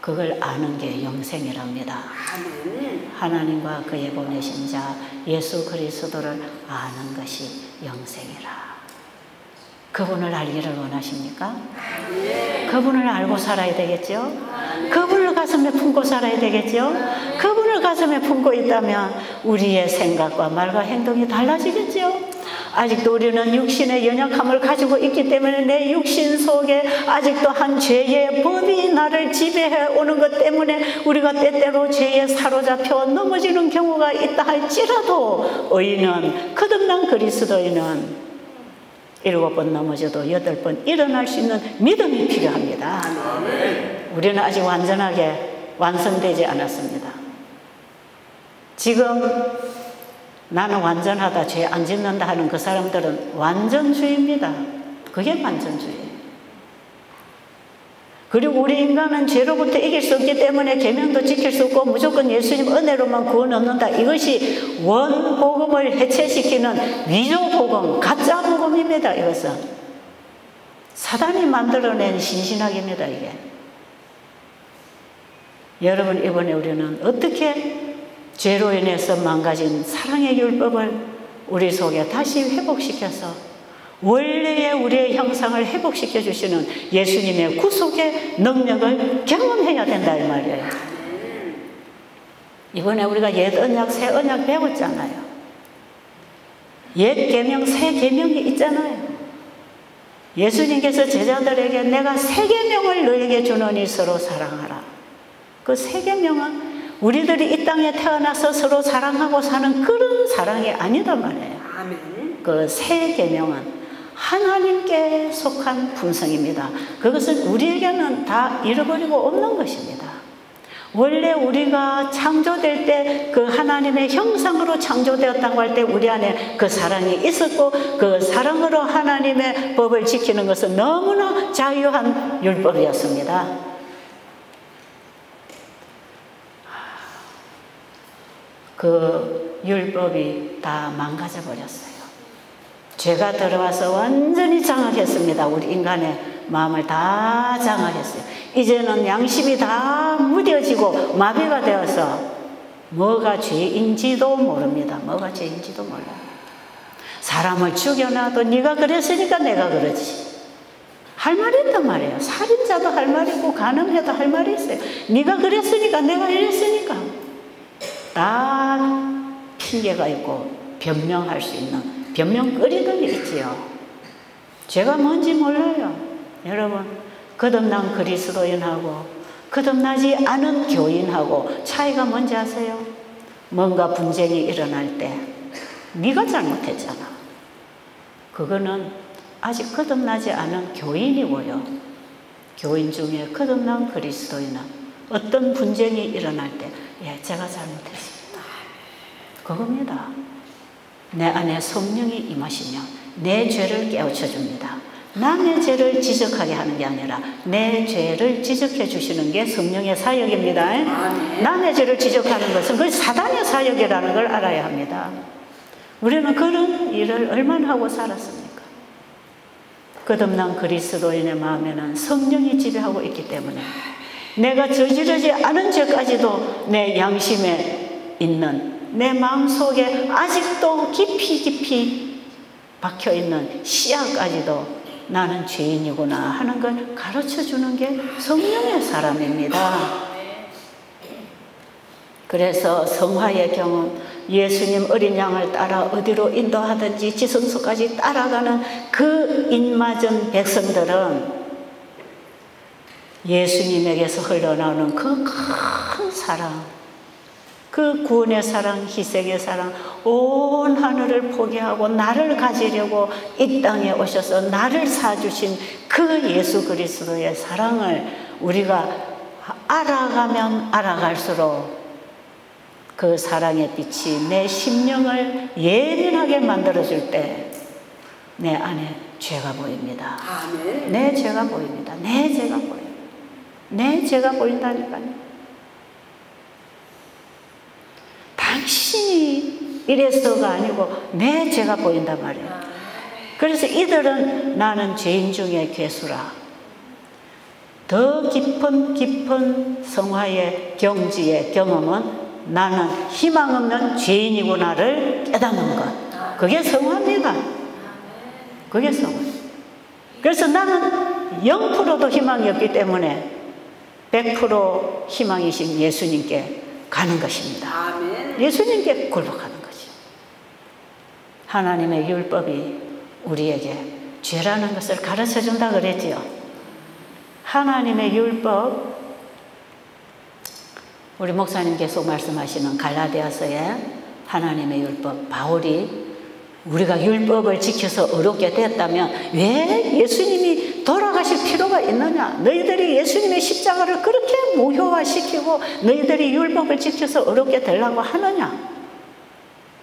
그걸 아는 게 영생이랍니다. 하나님과 그의 보내신 자 예수 그리스도를 아는 것이 영생이라. 그분을 알기를 원하십니까? 그분을 알고 살아야 되겠죠? 그분을 가슴에 품고 살아야 되겠죠? 그분을 가슴에 품고 있다면 우리의 생각과 말과 행동이 달라지겠죠? 아직도 우리는 육신의 연약함을 가지고 있기 때문에 내 육신 속에 아직도 한 죄의 법이 나를 지배해 오는 것 때문에 우리가 때때로 죄에 사로잡혀 넘어지는 경우가 있다 할지라도, 의인은, 거듭난 그리스도인은 7번 넘어져도 8번 일어날 수 있는 믿음이 필요합니다. 우리는 아직 완전하게 완성되지 않았습니다. 지금 나는 완전하다, 죄 안 짓는다 하는 그 사람들은 완전주의입니다. 그게 완전주의예요. 그리고 우리 인간은 죄로부터 이길 수 없기 때문에 계명도 지킬 수 없고 무조건 예수님 은혜로만 구원 얻는다. 이것이 원복음을 해체시키는 위조복음, 가짜복음입니다. 이것은 사단이 만들어낸 신신학입니다. 이게. 여러분, 이번에 우리는 어떻게 죄로 인해서 망가진 사랑의 율법을 우리 속에 다시 회복시켜서 원래의 우리의 형상을 회복시켜 주시는 예수님의 구속의 능력을 경험해야 된다 이 말이에요. 이번에 우리가 옛 언약, 새 언약 배웠잖아요. 옛 계명, 새 계명이 있잖아요. 예수님께서 제자들에게 내가 새 계명을 너에게 주노니 서로 사랑하라. 그 새 계명은 우리들이 이 땅에 태어나서 서로 사랑하고 사는 그런 사랑이 아니단 말이에요. 그 새 계명은 하나님께 속한 품성입니다. 그것은 우리에게는 다 잃어버리고 없는 것입니다. 원래 우리가 창조될 때 그 하나님의 형상으로 창조되었다고 할 때 우리 안에 그 사랑이 있었고, 그 사랑으로 하나님의 법을 지키는 것은 너무나 자유한 율법이었습니다. 그 율법이 다 망가져 버렸어요. 죄가 들어와서 완전히 장악했습니다. 우리 인간의 마음을 다 장악했어요. 이제는 양심이 다 무뎌지고 마비가 되어서 뭐가 죄인지도 모릅니다. 뭐가 죄인지도 몰라요. 사람을 죽여놔도 네가 그랬으니까 내가 그러지. 할 말이 있단 말이에요. 살인자도 할 말이 있고 간음해도 할 말이 있어요. 네가 그랬으니까 내가 이랬으니까. 다 핑계가 있고 변명할 수 있는 변명거리들이 있지요. 죄가 뭔지 몰라요. 여러분, 거듭난 그리스도인하고 거듭나지 않은 교인하고 차이가 뭔지 아세요? 뭔가 분쟁이 일어날 때 네가 잘못했잖아. 그거는 아직 거듭나지 않은 교인이고요. 교인 중에 거듭난 그리스도인은 어떤 분쟁이 일어날 때 제가 잘못했습니다. 그겁니다. 내 안에 성령이 임하시면 내 죄를 깨우쳐 줍니다. 남의 죄를 지적하게 하는 게 아니라 내 죄를 지적해 주시는 게 성령의 사역입니다. 남의 죄를 지적하는 것은 그 사단의 사역이라는 걸 알아야 합니다. 우리는 그런 일을 얼마나 하고 살았습니까? 거듭난 그리스도인의 마음에는 성령이 지배하고 있기 때문에 내가 저지르지 않은 죄까지도 내 양심에 있는, 내 마음속에 아직도 깊이 박혀있는 씨앗까지도 나는 죄인이구나 하는 걸 가르쳐주는 게 성령의 사람입니다. 그래서 성화의 경험, 예수님 어린 양을 따라 어디로 인도하든지 지성소까지 따라가는 그 인맞은 백성들은 예수님에게서 흘러나오는 그 큰 사랑, 그 구원의 사랑, 희생의 사랑, 온 하늘을 포기하고 나를 가지려고 이 땅에 오셔서 나를 사주신 그 예수 그리스도의 사랑을 우리가 알아가면 알아갈수록 그 사랑의 빛이 내 심령을 예민하게 만들어줄 때 내 안에 죄가 보입니다. 내 죄가 보입니다. 내 죄가 보여요. 내 죄가 보인다니까요. 당신이 이래서가 아니고 내 죄가 보인단 말이에요. 그래서 이들은 나는 죄인 중에 괴수라. 더 깊은 성화의 경지의 경험은 나는 희망 없는 죄인이구나를 깨닫는 것. 그게 성화입니다. 그게 성화. 그래서 나는 0%도 희망이 없기 때문에 100% 희망이신 예수님께 가는 것입니다. 예수님께 굴복하는 거죠. 하나님의 율법이 우리에게 죄라는 것을 가르쳐 준다 그랬지요. 하나님의 율법, 우리 목사님 계속 말씀하시는 갈라디아서에 하나님의 율법, 바울이 우리가 율법을 지켜서 어렵게 됐다면 왜 예수님이 돌아가실 필요가 있느냐? 너희들이 예수님의 십자가를 그렇게 무효화시키고 너희들이 율법을 지켜서 어렵게 되려고 하느냐?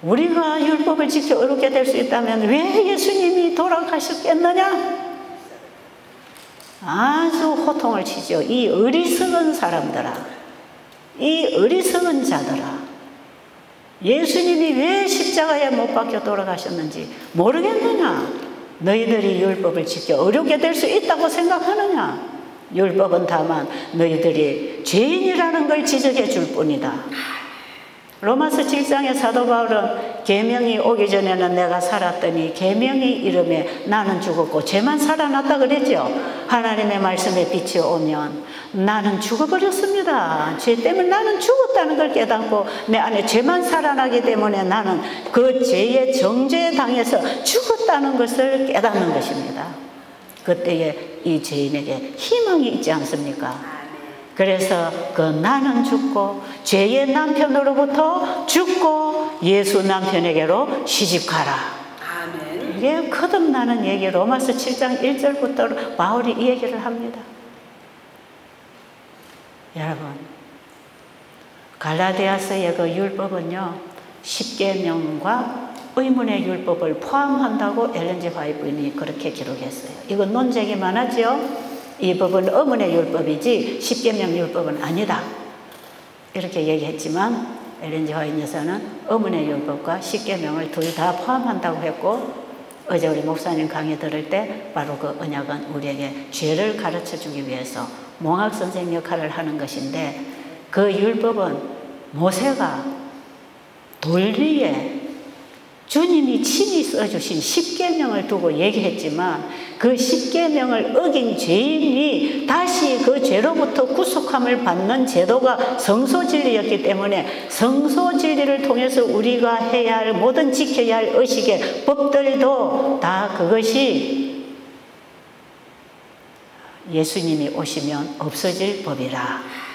우리가 율법을 지켜 어렵게 될 수 있다면 왜 예수님이 돌아가셨겠느냐? 아주 호통을 치죠. 이 어리석은 사람들아, 이 어리석은 자들아, 예수님이 왜 십자가에 못 박혀 돌아가셨는지 모르겠느냐? 너희들이 율법을 지켜 어렵게 될 수 있다고 생각하느냐? 율법은 다만 너희들이 죄인이라는 걸 지적해 줄 뿐이다. 로마서 7장의 사도 바울은 계명이 오기 전에는 내가 살았더니 계명이 이름에 나는 죽었고 죄만 살아났다 그랬죠. 하나님의 말씀에 빛이 오면 나는 죽어버렸습니다. 죄 때문에 나는 죽었다는 걸 깨닫고 내 안에 죄만 살아나기 때문에 나는 그 죄의 정죄에 당해서 죽었다는 것을 깨닫는 것입니다. 그때에 이 죄인에게 희망이 있지 않습니까? 그래서 그 나는 죽고 죄의 남편으로부터 죽고 예수 남편에게로 시집가라. 아멘. 이게 거듭나는 얘기. 로마서 7장 1절부터 바울이 이 얘기를 합니다. 여러분, 갈라디아서의 그 율법은요 10계명과 의문의 율법을 포함한다고 엘렌 G. 화이트는 그렇게 기록했어요. 이건 논쟁이 많았죠. 이 법은 의문의 율법이지 10계명 율법은 아니다. 이렇게 얘기했지만 엘렌 G. 화이트 여사는 의문의 율법과 10계명을 둘 다 포함한다고 했고, 어제 우리 목사님 강의 들을 때 바로 그 언약은 우리에게 죄를 가르쳐주기 위해서 몽학 선생 역할을 하는 것인데, 그 율법은 모세가 돌 위에 주님이 친히 써주신 10계명을 두고 얘기했지만 그 10계명을 어긴 죄인이 다시 그 죄로부터 구속함을 받는 제도가 성소진리였기 때문에 성소진리를 통해서 우리가 해야 할 모든 지켜야 할 의식의 법들도 다 그것이 예수님이 오시면 없어질 법이라.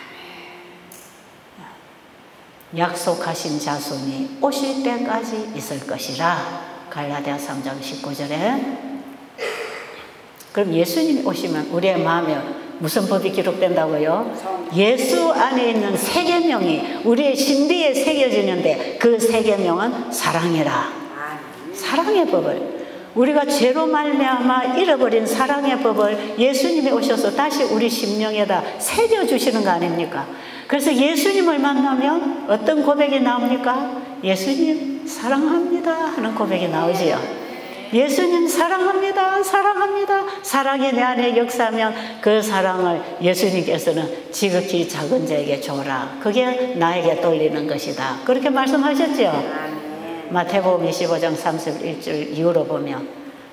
약속하신 자손이 오실 때까지 있을 것이라. 갈라디아 3장 19절에. 그럼 예수님이 오시면 우리의 마음에 무슨 법이 기록된다고요? 예수 안에 있는 세계명이 우리의 신비에 새겨지는데 그 세계명은 사랑이라. 사랑의 법을, 우리가 죄로 말미암아 잃어버린 사랑의 법을 예수님이 오셔서 다시 우리 심령에다 새겨주시는 거 아닙니까? 그래서 예수님을 만나면 어떤 고백이 나옵니까? 예수님 사랑합니다 하는 고백이 나오지요. 예수님 사랑합니다, 사랑합니다. 사랑이 내 안에 역사하면 그 사랑을 예수님께서는 지극히 작은 자에게 줘라. 그게 나에게 돌리는 것이다. 그렇게 말씀하셨죠. 마태복음 25장 31절 이후로 보면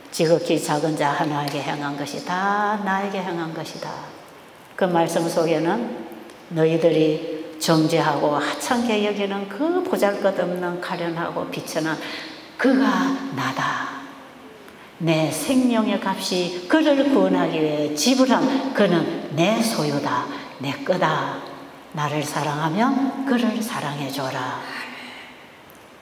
지극히 작은 자 하나에게 행한 것이 다 나에게 행한 것이다. 그 말씀 속에는 너희들이 정죄하고 하찮게 여기는 그 보잘것없는 가련하고 비천한 그가 나다. 내 생명의 값이 그를 구원하기 위해 지불한 그는 내 소유다. 내 거다. 나를 사랑하면 그를 사랑해줘라.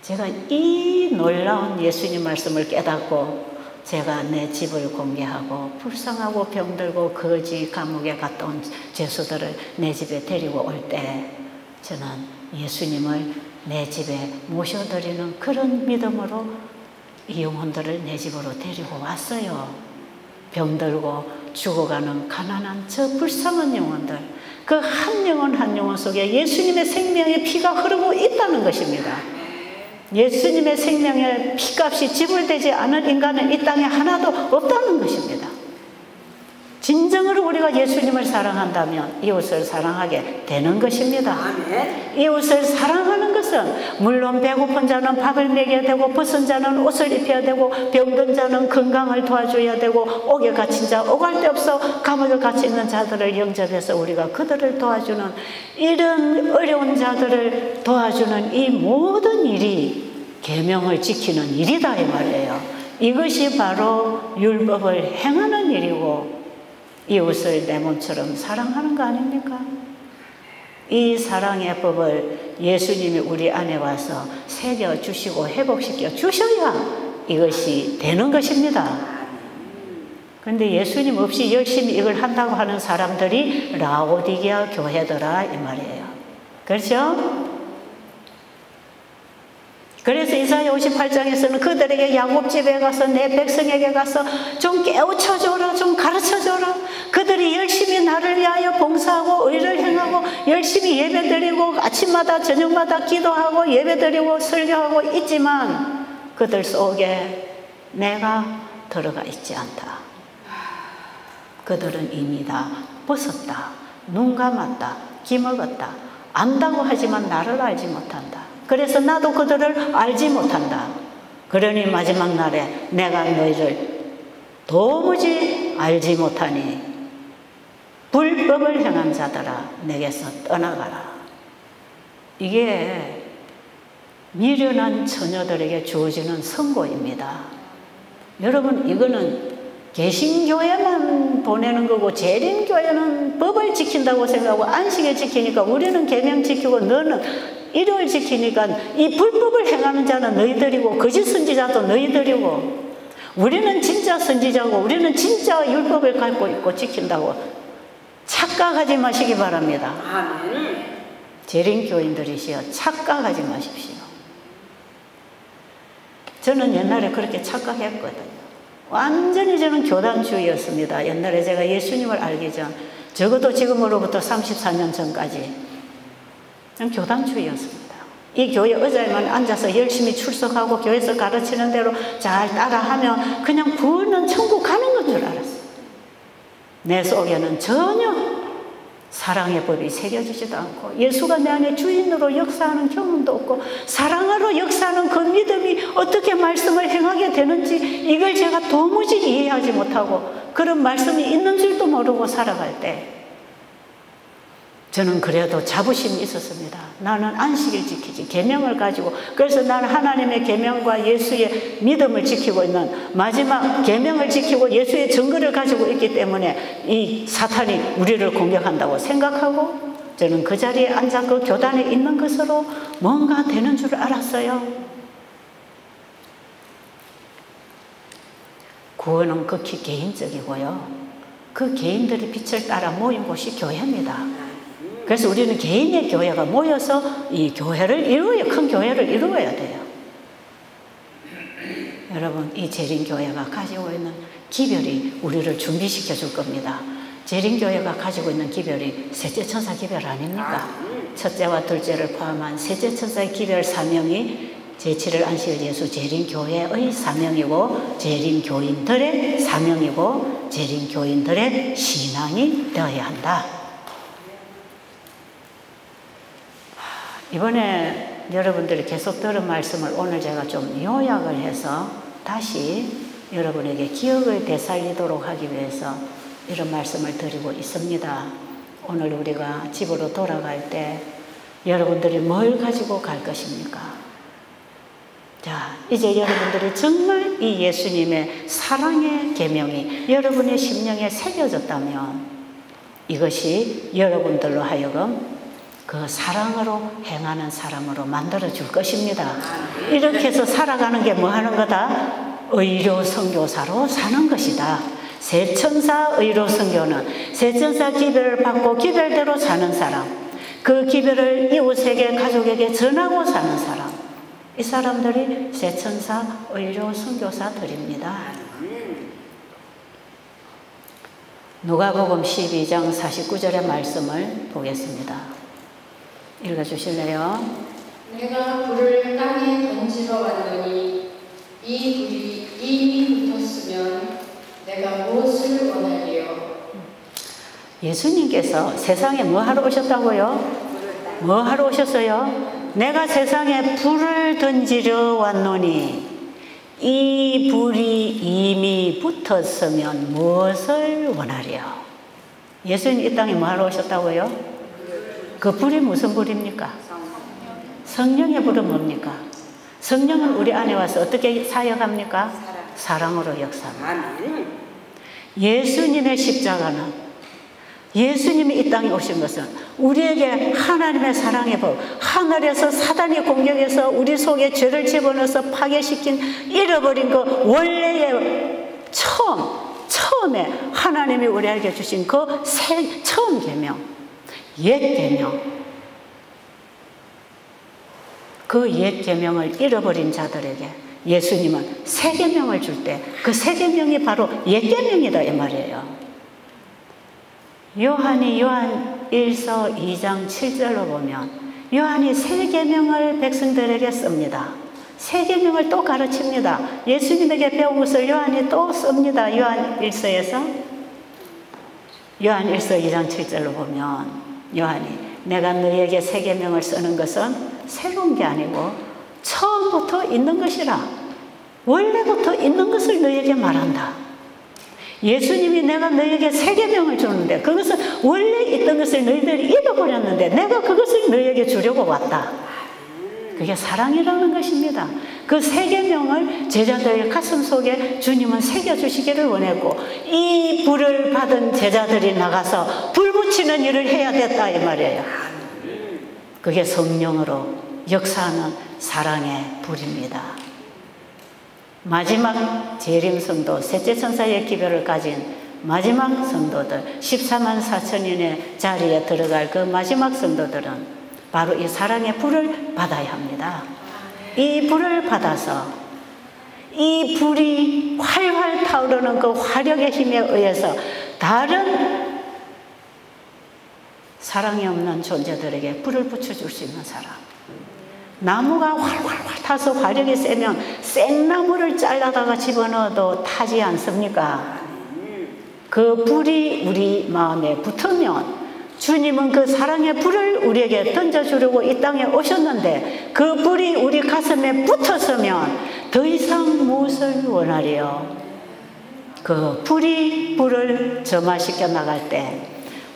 제가 이 놀라운 예수님 말씀을 깨닫고 제가 내 집을 공개하고 불쌍하고 병들고 거지 감옥에 갔다 온 죄수들을 내 집에 데리고 올 때 저는 예수님을 내 집에 모셔드리는 그런 믿음으로 이 영혼들을 내 집으로 데리고 왔어요. 병들고 죽어가는 가난한 저 불쌍한 영혼들, 그 한 영혼 한 영혼 속에 예수님의 생명의 피가 흐르고 있다는 것입니다. 예수님의 생명의 피값이 지불되지 않은 인간은 이 땅에 하나도 없다는 것입니다. 진정으로 우리가 예수님을 사랑한다면 이웃을 사랑하게 되는 것입니다. 이웃을 사랑하는 것은 물론 배고픈 자는 밥을 먹여야 되고 벗은 자는 옷을 입혀야 되고 병든 자는 건강을 도와줘야 되고 옥에 갇힌 자 오갈 데 없어 감옥에 갇혀 있는 자들을 영접해서 우리가 그들을 도와주는 이런 어려운 자들을 도와주는 이 모든 일이 계명을 지키는 일이다 이 말이에요. 이것이 바로 율법을 행하는 일이고 이웃을 내 몸처럼 사랑하는 거 아닙니까? 이 사랑의 법을 예수님이 우리 안에 와서 새겨주시고 회복시켜 주셔야 이것이 되는 것입니다. 그런데 예수님 없이 열심히 이걸 한다고 하는 사람들이 라오디게아 교회더라 이 말이에요. 그렇죠? 그래서 이사야 58장에서는 그들에게 야곱집에 가서 내 백성에게 가서 좀 깨우쳐줘라, 좀 가르쳐줘라. 그들이 열심히 나를 위하여 봉사하고 의를 행하고 열심히 예배드리고 아침마다 저녁마다 기도하고 예배드리고 설교하고 있지만 그들 속에 내가 들어가 있지 않다. 그들은 이미 다 벗었다, 눈 감았다, 기먹었다. 안다고 하지만 나를 알지 못한다. 그래서 나도 그들을 알지 못한다. 그러니 마지막 날에 내가 너희를 도무지 알지 못하니 불법을 행한 자들아 내게서 떠나가라. 이게 미련한 처녀들에게 주어지는 선고입니다. 여러분 이거는 개신교회만 보내는 거고 재림교회는 법을 지킨다고 생각하고 안식일 지키니까 우리는 계명 지키고 너는 일요일 지키니까 이 불법을 행하는 자는 너희들이고 거짓 선지자도 너희들이고 우리는 진짜 선지자고 우리는 진짜 율법을 갖고 있고 지킨다고 착각하지 마시기 바랍니다. 재림교인들이시여 착각하지 마십시오. 저는 옛날에 그렇게 착각했거든요. 완전히 저는 교단주의였습니다. 옛날에 제가 예수님을 알기 전 적어도 지금으로부터 34년 전까지 교단주의였습니다. 이 교회 의자에만 앉아서 열심히 출석하고 교회에서 가르치는 대로 잘 따라하면 그냥 구원은 천국 가는 건 줄 알았어요. 내 속에는 전혀 사랑의 법이 새겨지지도 않고 예수가 내 안에 주인으로 역사하는 경험도 없고 사랑으로 역사하는 그 믿음이 어떻게 말씀을 행하게 되는지 이걸 제가 도무지 이해하지 못하고 그런 말씀이 있는 줄도 모르고 살아갈 때 저는 그래도 자부심이 있었습니다. 나는 안식일 지키지 계명을 가지고 그래서 나는 하나님의 계명과 예수의 믿음을 지키고 있는 마지막 계명을 지키고 예수의 증거를 가지고 있기 때문에 이 사탄이 우리를 공격한다고 생각하고 저는 그 자리에 앉아 그 교단에 있는 것으로 뭔가 되는 줄 알았어요. 구원은 극히 개인적이고요. 그 개인들의 빛을 따라 모인 곳이 교회입니다. 그래서 우리는 개인의 교회가 모여서 이 교회를 이루어야 큰 교회를 이루어야 돼요. 여러분 이 재림교회가 가지고 있는 기별이 우리를 준비시켜 줄 겁니다. 재림교회가 가지고 있는 기별이 셋째 천사 기별 아닙니까? 첫째와 둘째를 포함한 셋째 천사의 기별 사명이 제7일 안식일 예수 재림교회의 사명이고 재림교인들의 사명이고 재림교인들의 신앙이 되어야 한다. 이번에 여러분들이 계속 들은 말씀을 오늘 제가 좀 요약을 해서 다시 여러분에게 기억을 되살리도록 하기 위해서 이런 말씀을 드리고 있습니다. 오늘 우리가 집으로 돌아갈 때 여러분들이 뭘 가지고 갈 것입니까? 자, 이제 여러분들이 정말 이 예수님의 사랑의 계명이 여러분의 심령에 새겨졌다면 이것이 여러분들로 하여금 그 사랑으로 행하는 사람으로 만들어 줄 것입니다. 이렇게 해서 살아가는 게 뭐 하는 거다? 의료 선교사로 사는 것이다. 세천사 의료 선교는 세천사 기별을 받고 기별대로 사는 사람, 그 기별을 이웃에게 가족에게 전하고 사는 사람, 이 사람들이 세천사 의료 선교사들입니다. 누가복음 12장 49절의 말씀을 보겠습니다. 읽어주실래요? 내가 불을 땅에 던지러 왔더니 이 불이 이미 붙었으면 내가 무엇을 원하리요? 예수님께서 세상에 뭐 하러 오셨다고요? 뭐 하러 오셨어요? 내가 세상에 불을 던지러 왔노니 이 불이 이미 붙었으면 무엇을 원하리요? 예수님 이 땅에 뭐 하러 오셨다고요? 그 불이 무슨 불입니까? 성령의 불은 뭡니까? 성령은 우리 안에 와서 어떻게 사역합니까? 사랑으로 역사합니다. 예수님의 십자가는, 예수님이 이 땅에 오신 것은 우리에게 하나님의 사랑의 법, 하늘에서 사단이 공격해서 우리 속에 죄를 집어넣어서 파괴시킨, 잃어버린 그 원래의 처음에 하나님이 우리에게 주신 그 처음 계명, 옛 계명, 그 옛 계명을 잃어버린 자들에게 예수님은 새 계명을 줄 때 그 새 계명이 바로 옛 계명이다 이 말이에요. 요한이 요한 1서 2장 7절로 보면 요한이 새 계명을 백성들에게 씁니다. 새 계명을 또 가르칩니다. 예수님에게 배운 것을 요한이 또 씁니다. 요한 1서 2장 7절로 보면 요한이 내가 너희에게 새 계명을 쓰는 것은 새로운 게 아니고 처음부터 있는 것이라, 원래부터 있는 것을 너희에게 말한다. 예수님이 내가 너희에게 새 계명을 주는데 그것은 원래 있던 것을 너희들이 잃어버렸는데 내가 그것을 너희에게 주려고 왔다. 그게 사랑이라는 것입니다. 그 새 계명을 제자들의 가슴 속에 주님은 새겨주시기를 원했고 이 불을 받은 제자들이 나가서 불 붙이는 일을 해야 됐다 이 말이에요. 그게 성령으로 역사하는 사랑의 불입니다. 마지막 재림 성도, 셋째 천사의 기별을 가진 마지막 성도들, 14만 4천인의 자리에 들어갈 그 마지막 성도들은 바로 이 사랑의 불을 받아야 합니다. 이 불을 받아서 이 불이 활활 타오르는 그 화력의 힘에 의해서 다른 사랑이 없는 존재들에게 불을 붙여줄 수 있는 사람. 나무가 활활활 타서 화력이 세면 생나무를 잘라다가 집어넣어도 타지 않습니까? 그 불이 우리 마음에 붙으면 주님은 그 사랑의 불을 우리에게 던져주려고 이 땅에 오셨는데 그 불이 우리 가슴에 붙었으면 더 이상 무엇을 원하리요? 그 불이 불을 점화시켜 나갈 때,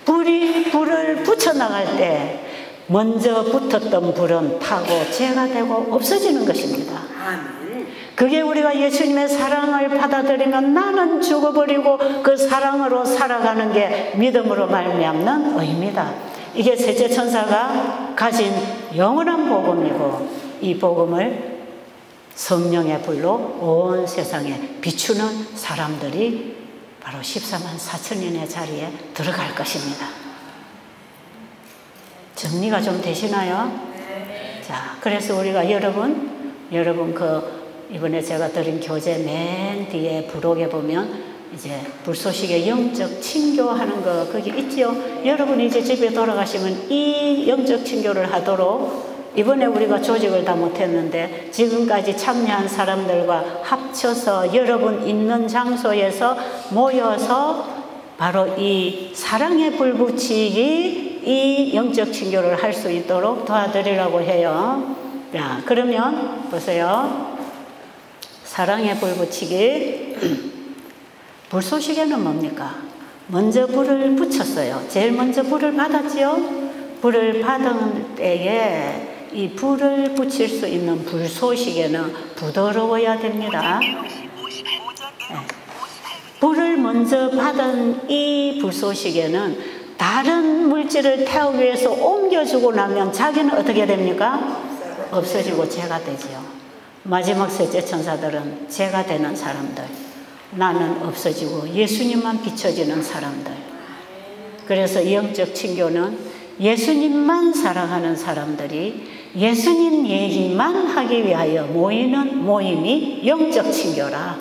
불이 불을 붙여 나갈 때 먼저 붙었던 불은 타고 죄가 되고 없어지는 것입니다. 그게 우리가 예수님의 사랑을 받아들이면 나는 죽어버리고 그 사랑으로 살아가는 게 믿음으로 말미암는 의미다. 이게 셋째 천사가 가진 영원한 복음이고 이 복음을 성령의 불로 온 세상에 비추는 사람들이 바로 14만 4천인의 자리에 들어갈 것입니다. 정리가 좀 되시나요? 자, 그래서 우리가 여러분 이번에 제가 드린 교재 맨 뒤에 부록에 보면 이제 불쏘시개 영적 친교하는 거 거기 있죠. 여러분이 이제 집에 돌아가시면 이 영적 친교를 하도록 이번에 우리가 조직을 다 못했는데 지금까지 참여한 사람들과 합쳐서 여러분 있는 장소에서 모여서 바로 이 사랑의 불 붙이기 이 영적 친교를 할 수 있도록 도와드리려고 해요. 자, 그러면 보세요. 사랑의 불 붙이기. 불쏘시개는 뭡니까? 먼저 불을 붙였어요. 제일 먼저 불을 받았지요. 불을 받은 때에 이 불을 붙일 수 있는 불쏘시개는 부드러워야 됩니다. 네. 불을 먼저 받은 이 불쏘시개는 다른 물질을 태우기 위해서 옮겨주고 나면 자기는 어떻게 됩니까? 없어지고 죄가 되지요. 마지막 셋째 천사들은 죄가 되는 사람들, 나는 없어지고 예수님만 비춰지는 사람들. 그래서 영적 친교는 예수님만 사랑하는 사람들이 예수님 얘기만 하기 위하여 모이는 모임이 영적 친교라.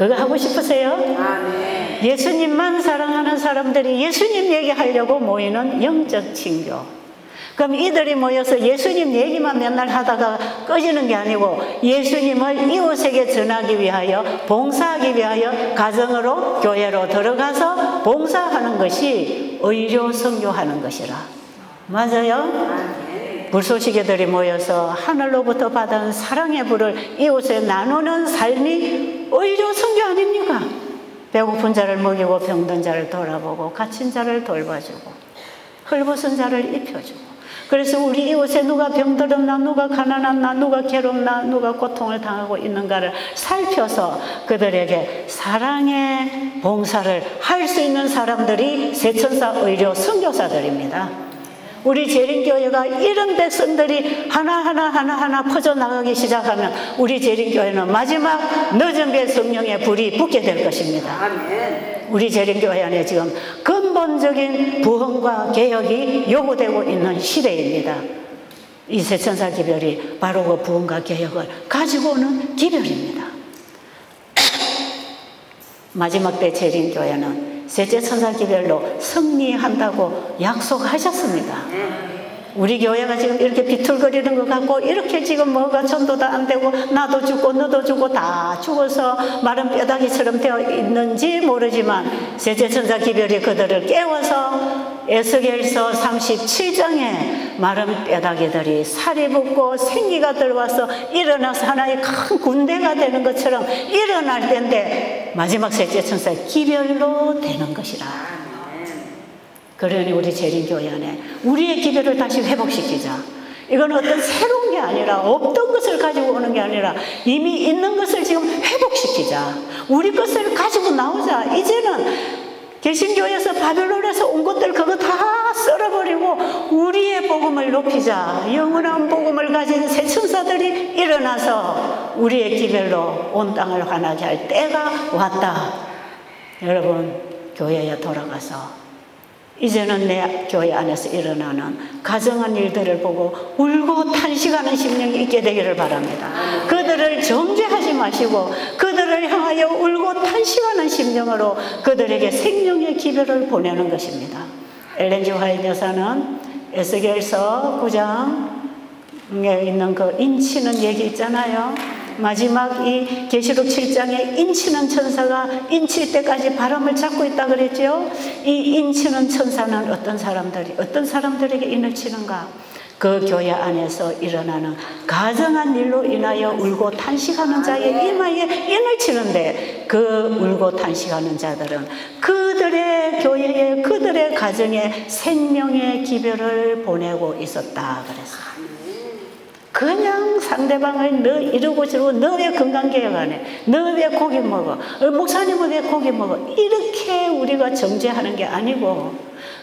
그거 하고 싶으세요? 아멘. 예수님만 사랑하는 사람들이 예수님 얘기하려고 모이는 영적 친교. 그럼 이들이 모여서 예수님 얘기만 맨날 하다가 꺼지는 게 아니고 예수님을 이웃에게 전하기 위하여, 봉사하기 위하여 가정으로, 교회로 들어가서 봉사하는 것이 의료 선교하는 것이라. 맞아요? 불쏘시개들이 모여서 하늘로부터 받은 사랑의 불을 이웃에 나누는 삶이 의료 선교 아닙니까? 배고픈 자를 먹이고 병든 자를 돌아보고 갇힌 자를 돌봐주고 헐벗은 자를 입혀주고. 그래서 우리 이웃에 누가 병들었나, 누가 가난하나, 누가 괴롭나, 누가 고통을 당하고 있는가를 살펴서 그들에게 사랑의 봉사를 할 수 있는 사람들이 세천사 의료 선교사들입니다. 우리 재림교회가 이런 백성들이 하나하나 퍼져나가기 시작하면 우리 재림교회는 마지막 늦은 배 성령의 불이 붙게 될 것입니다. 우리 재림교회 안에 지금 근본적인 부흥과 개혁이 요구되고 있는 시대입니다. 이 세천사 기별이 바로 그 부흥과 개혁을 가지고 오는 기별입니다. 마지막 때 재림교회는 셋째 천사 기별로 승리한다고 약속하셨습니다. 우리 교회가 지금 이렇게 비틀거리는 것 같고 이렇게 지금 뭐가 전도도 안 되고 나도 죽고 너도 죽고 다 죽어서 마른 뼈다귀처럼 되어 있는지 모르지만 셋째 천사 기별이 그들을 깨워서 에스겔서 37장에 마른 뼈다귀들이 살이 붙고 생기가 들어와서 일어나서 하나의 큰 군대가 되는 것처럼 일어날 때인데 마지막 셋째 천사 기별로 되는 것이라. 그러니 우리 재림교회 안에 우리의 기별을 다시 회복시키자. 이건 어떤 새로운 게 아니라 없던 것을 가지고 오는 게 아니라 이미 있는 것을 지금 회복시키자. 우리 것을 가지고 나오자. 이제는 개신교에서 바벨론에서 온 것들 그거 다 썰어버리고 우리의 복음을 높이자. 영원한 복음을 가진 새 천사들이 일어나서 우리의 기별로 온 땅을 환하게 할 때가 왔다. 여러분 교회에 돌아가서 이제는 내 교회 안에서 일어나는 가정한 일들을 보고 울고 탄식하는 심령이 있게 되기를 바랍니다. 그들을 정죄하지 마시고 그들을 향하여 울고 탄식하는 심령으로 그들에게 생명의 기별을 보내는 것입니다. 엘렌 G. 화이트 여사는 에스겔서 9장에 있는 그 인치는 얘기 있잖아요. 마지막 이 계시록 7장에 인치는 천사가 인칠 때까지 바람을 잡고 있다 그랬죠. 이 인치는 천사는 어떤 사람들에게 인을 치는가? 그 교회 안에서 일어나는 가정한 일로 인하여 울고 탄식하는 자의 이마에 인을 치는데 그 울고 탄식하는 자들은 그들의 교회에 그들의 가정에 생명의 기별을 보내고 있었다 그랬어요. 그냥 상대방을 너 이러고 저러고 너 왜 건강개혁 안 해? 너 왜 고기 먹어? 목사님은 왜 고기 먹어? 이렇게 우리가 정죄하는 게 아니고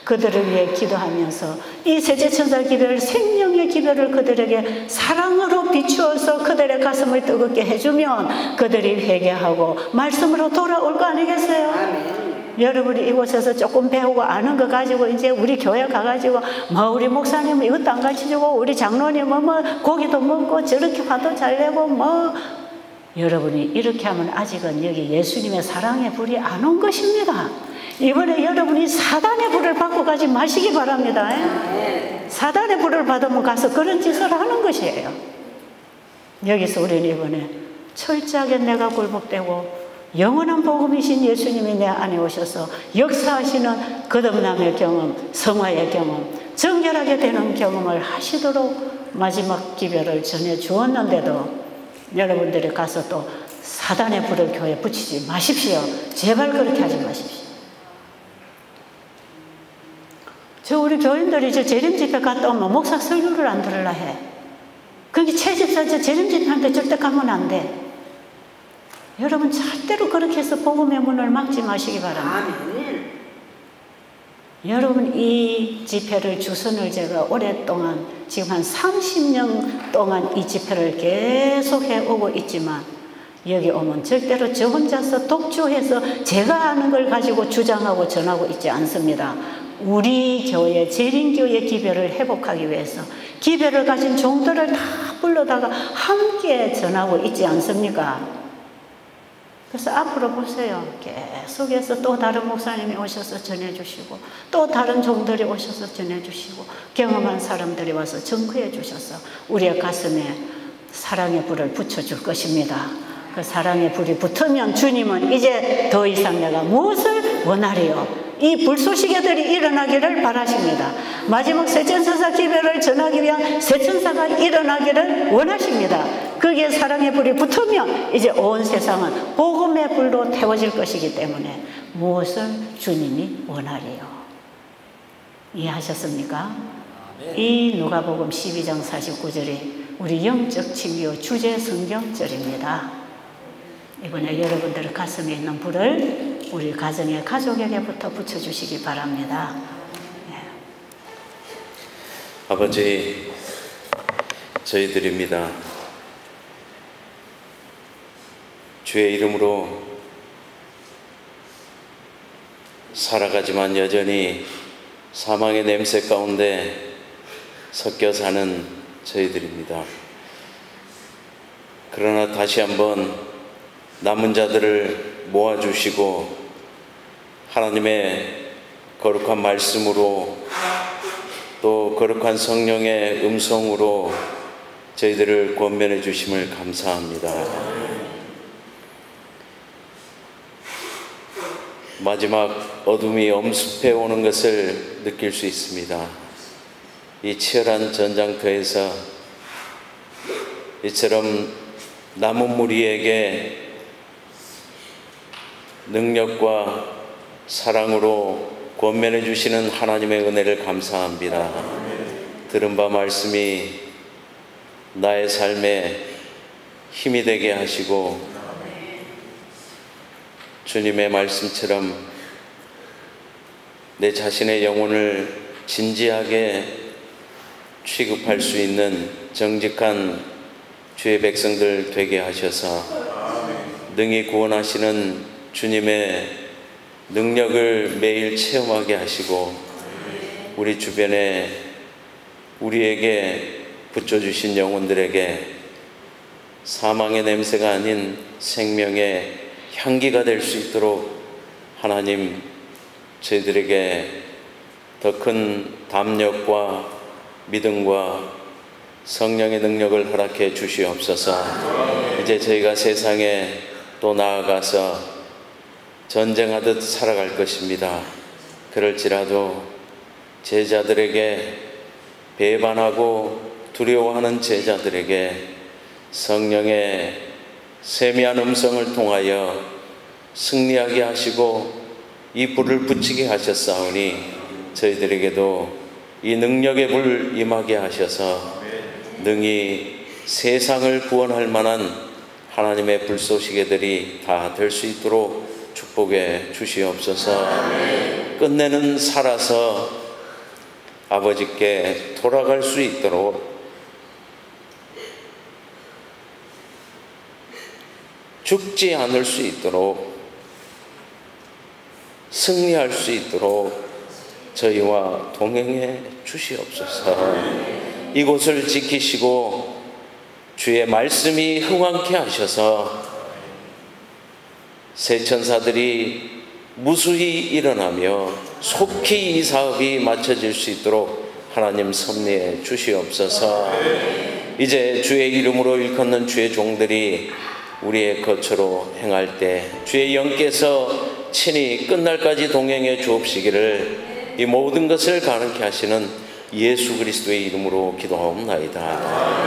그들을 위해 기도하면서 이 셋째 천사 기별, 생명의 기별을 그들에게 사랑으로 비추어서 그들의 가슴을 뜨겁게 해주면 그들이 회개하고 말씀으로 돌아올 거 아니겠어요? 아멘. 여러분이 이곳에서 조금 배우고 아는 거 가지고 이제 우리 교회 가가지고 뭐 우리 목사님은 이것도 안 가르쳐주고 우리 장로님은 뭐 고기도 먹고 저렇게 화도 잘 내고 뭐 여러분이 이렇게 하면 아직은 여기 예수님의 사랑의 불이 안 온 것입니다. 이번에 여러분이 사단의 불을 받고 가지 마시기 바랍니다. 사단의 불을 받으면 가서 그런 짓을 하는 것이에요. 여기서 우리는 이번에 철저하게 내가 굴복되고 영원한 복음이신 예수님이 내 안에 오셔서 역사하시는 거듭남의 경험, 성화의 경험, 정결하게 되는 경험을 하시도록 마지막 기별을 전해주었는데도 여러분들이 가서 또 사단의 불을 교회에 붙이지 마십시오. 제발 그렇게 하지 마십시오. 저 우리 교인들이 저 재림집회 갔다 오면 목사 설교를 안 들으려 해. 거기 채집사 저 재림집회한테 절대 가면 안 돼. 여러분 절대로 그렇게 해서 복음의 문을 막지 마시기 바랍니다. 여러분 이 집회를 주선을 제가 오랫동안 지금 한 30년 동안 이 집회를 계속 해오고 있지만 여기 오면 절대로 저 혼자서 독주해서 제가 아는 걸 가지고 주장하고 전하고 있지 않습니다. 우리 교회 재림교회 기별을 회복하기 위해서 기별을 가진 종들을 다 불러다가 함께 전하고 있지 않습니까? 그래서 앞으로 보세요. 계속해서 또 다른 목사님이 오셔서 전해주시고 또 다른 종들이 오셔서 전해주시고 경험한 사람들이 와서 증거해 주셔서 우리의 가슴에 사랑의 불을 붙여줄 것입니다. 그 사랑의 불이 붙으면 주님은 이제 더 이상 내가 무엇을 원하리요? 이 불쏘시개들이 일어나기를 바라십니다. 마지막 새천사사 기별을 전하기 위한 새천사가 일어나기를 원하십니다. 거기에 사랑의 불이 붙으면 이제 온 세상은 복음의 불로 태워질 것이기 때문에 무엇을 주님이 원하리요? 이해하셨습니까? 이 누가복음 12장 49절이 우리 영적 친교 주제 성경절입니다. 이번에 여러분들의 가슴에 있는 불을 우리 가정의 가족에게부터 붙여주시기 바랍니다. 네. 아버지, 저희들입니다. 주의 이름으로 살아가지만 여전히 사망의 냄새 가운데 섞여 사는 저희들입니다. 그러나 다시 한번 남은 자들을 모아주시고 하나님의 거룩한 말씀으로 또 거룩한 성령의 음성으로 저희들을 권면해 주심을 감사합니다. 마지막 어둠이 엄습해 오는 것을 느낄 수 있습니다. 이 치열한 전장터에서 이처럼 남은 무리에게 능력과 사랑으로 권면해 주시는 하나님의 은혜를 감사합니다. 들은 바 말씀이 나의 삶에 힘이 되게 하시고 주님의 말씀처럼 내 자신의 영혼을 진지하게 취급할 수 있는 정직한 주의 백성들 되게 하셔서 능히 구원하시는 주님의 능력을 매일 체험하게 하시고 우리 주변에 우리에게 붙여주신 영혼들에게 사망의 냄새가 아닌 생명의 향기가 될 수 있도록 하나님 저희들에게 더 큰 담력과 믿음과 성령의 능력을 허락해 주시옵소서. 이제 저희가 세상에 또 나아가서 전쟁하듯 살아갈 것입니다. 그럴지라도 제자들에게 배반하고 두려워하는 제자들에게 성령의 세미한 음성을 통하여 승리하게 하시고 이 불을 붙이게 하셨사오니 저희들에게도 이 능력의 불 임하게 하셔서 능히 세상을 구원할 만한 하나님의 불쏘시개들이 다 될 수 있도록 축복해 주시옵소서. 끝내는 살아서 아버지께 돌아갈 수 있도록 죽지 않을 수 있도록 승리할 수 있도록 저희와 동행해 주시옵소서. 이곳을 지키시고 주의 말씀이 흥왕케 하셔서 새 천사들이 무수히 일어나며 속히 이 사업이 마쳐질 수 있도록 하나님 섭리해 주시옵소서. 이제 주의 이름으로 일컫는 주의 종들이 우리의 거처로 행할 때 주의 영께서 친히 끝날까지 동행해 주옵시기를 이 모든 것을 가능케 하시는 예수 그리스도의 이름으로 기도하옵나이다.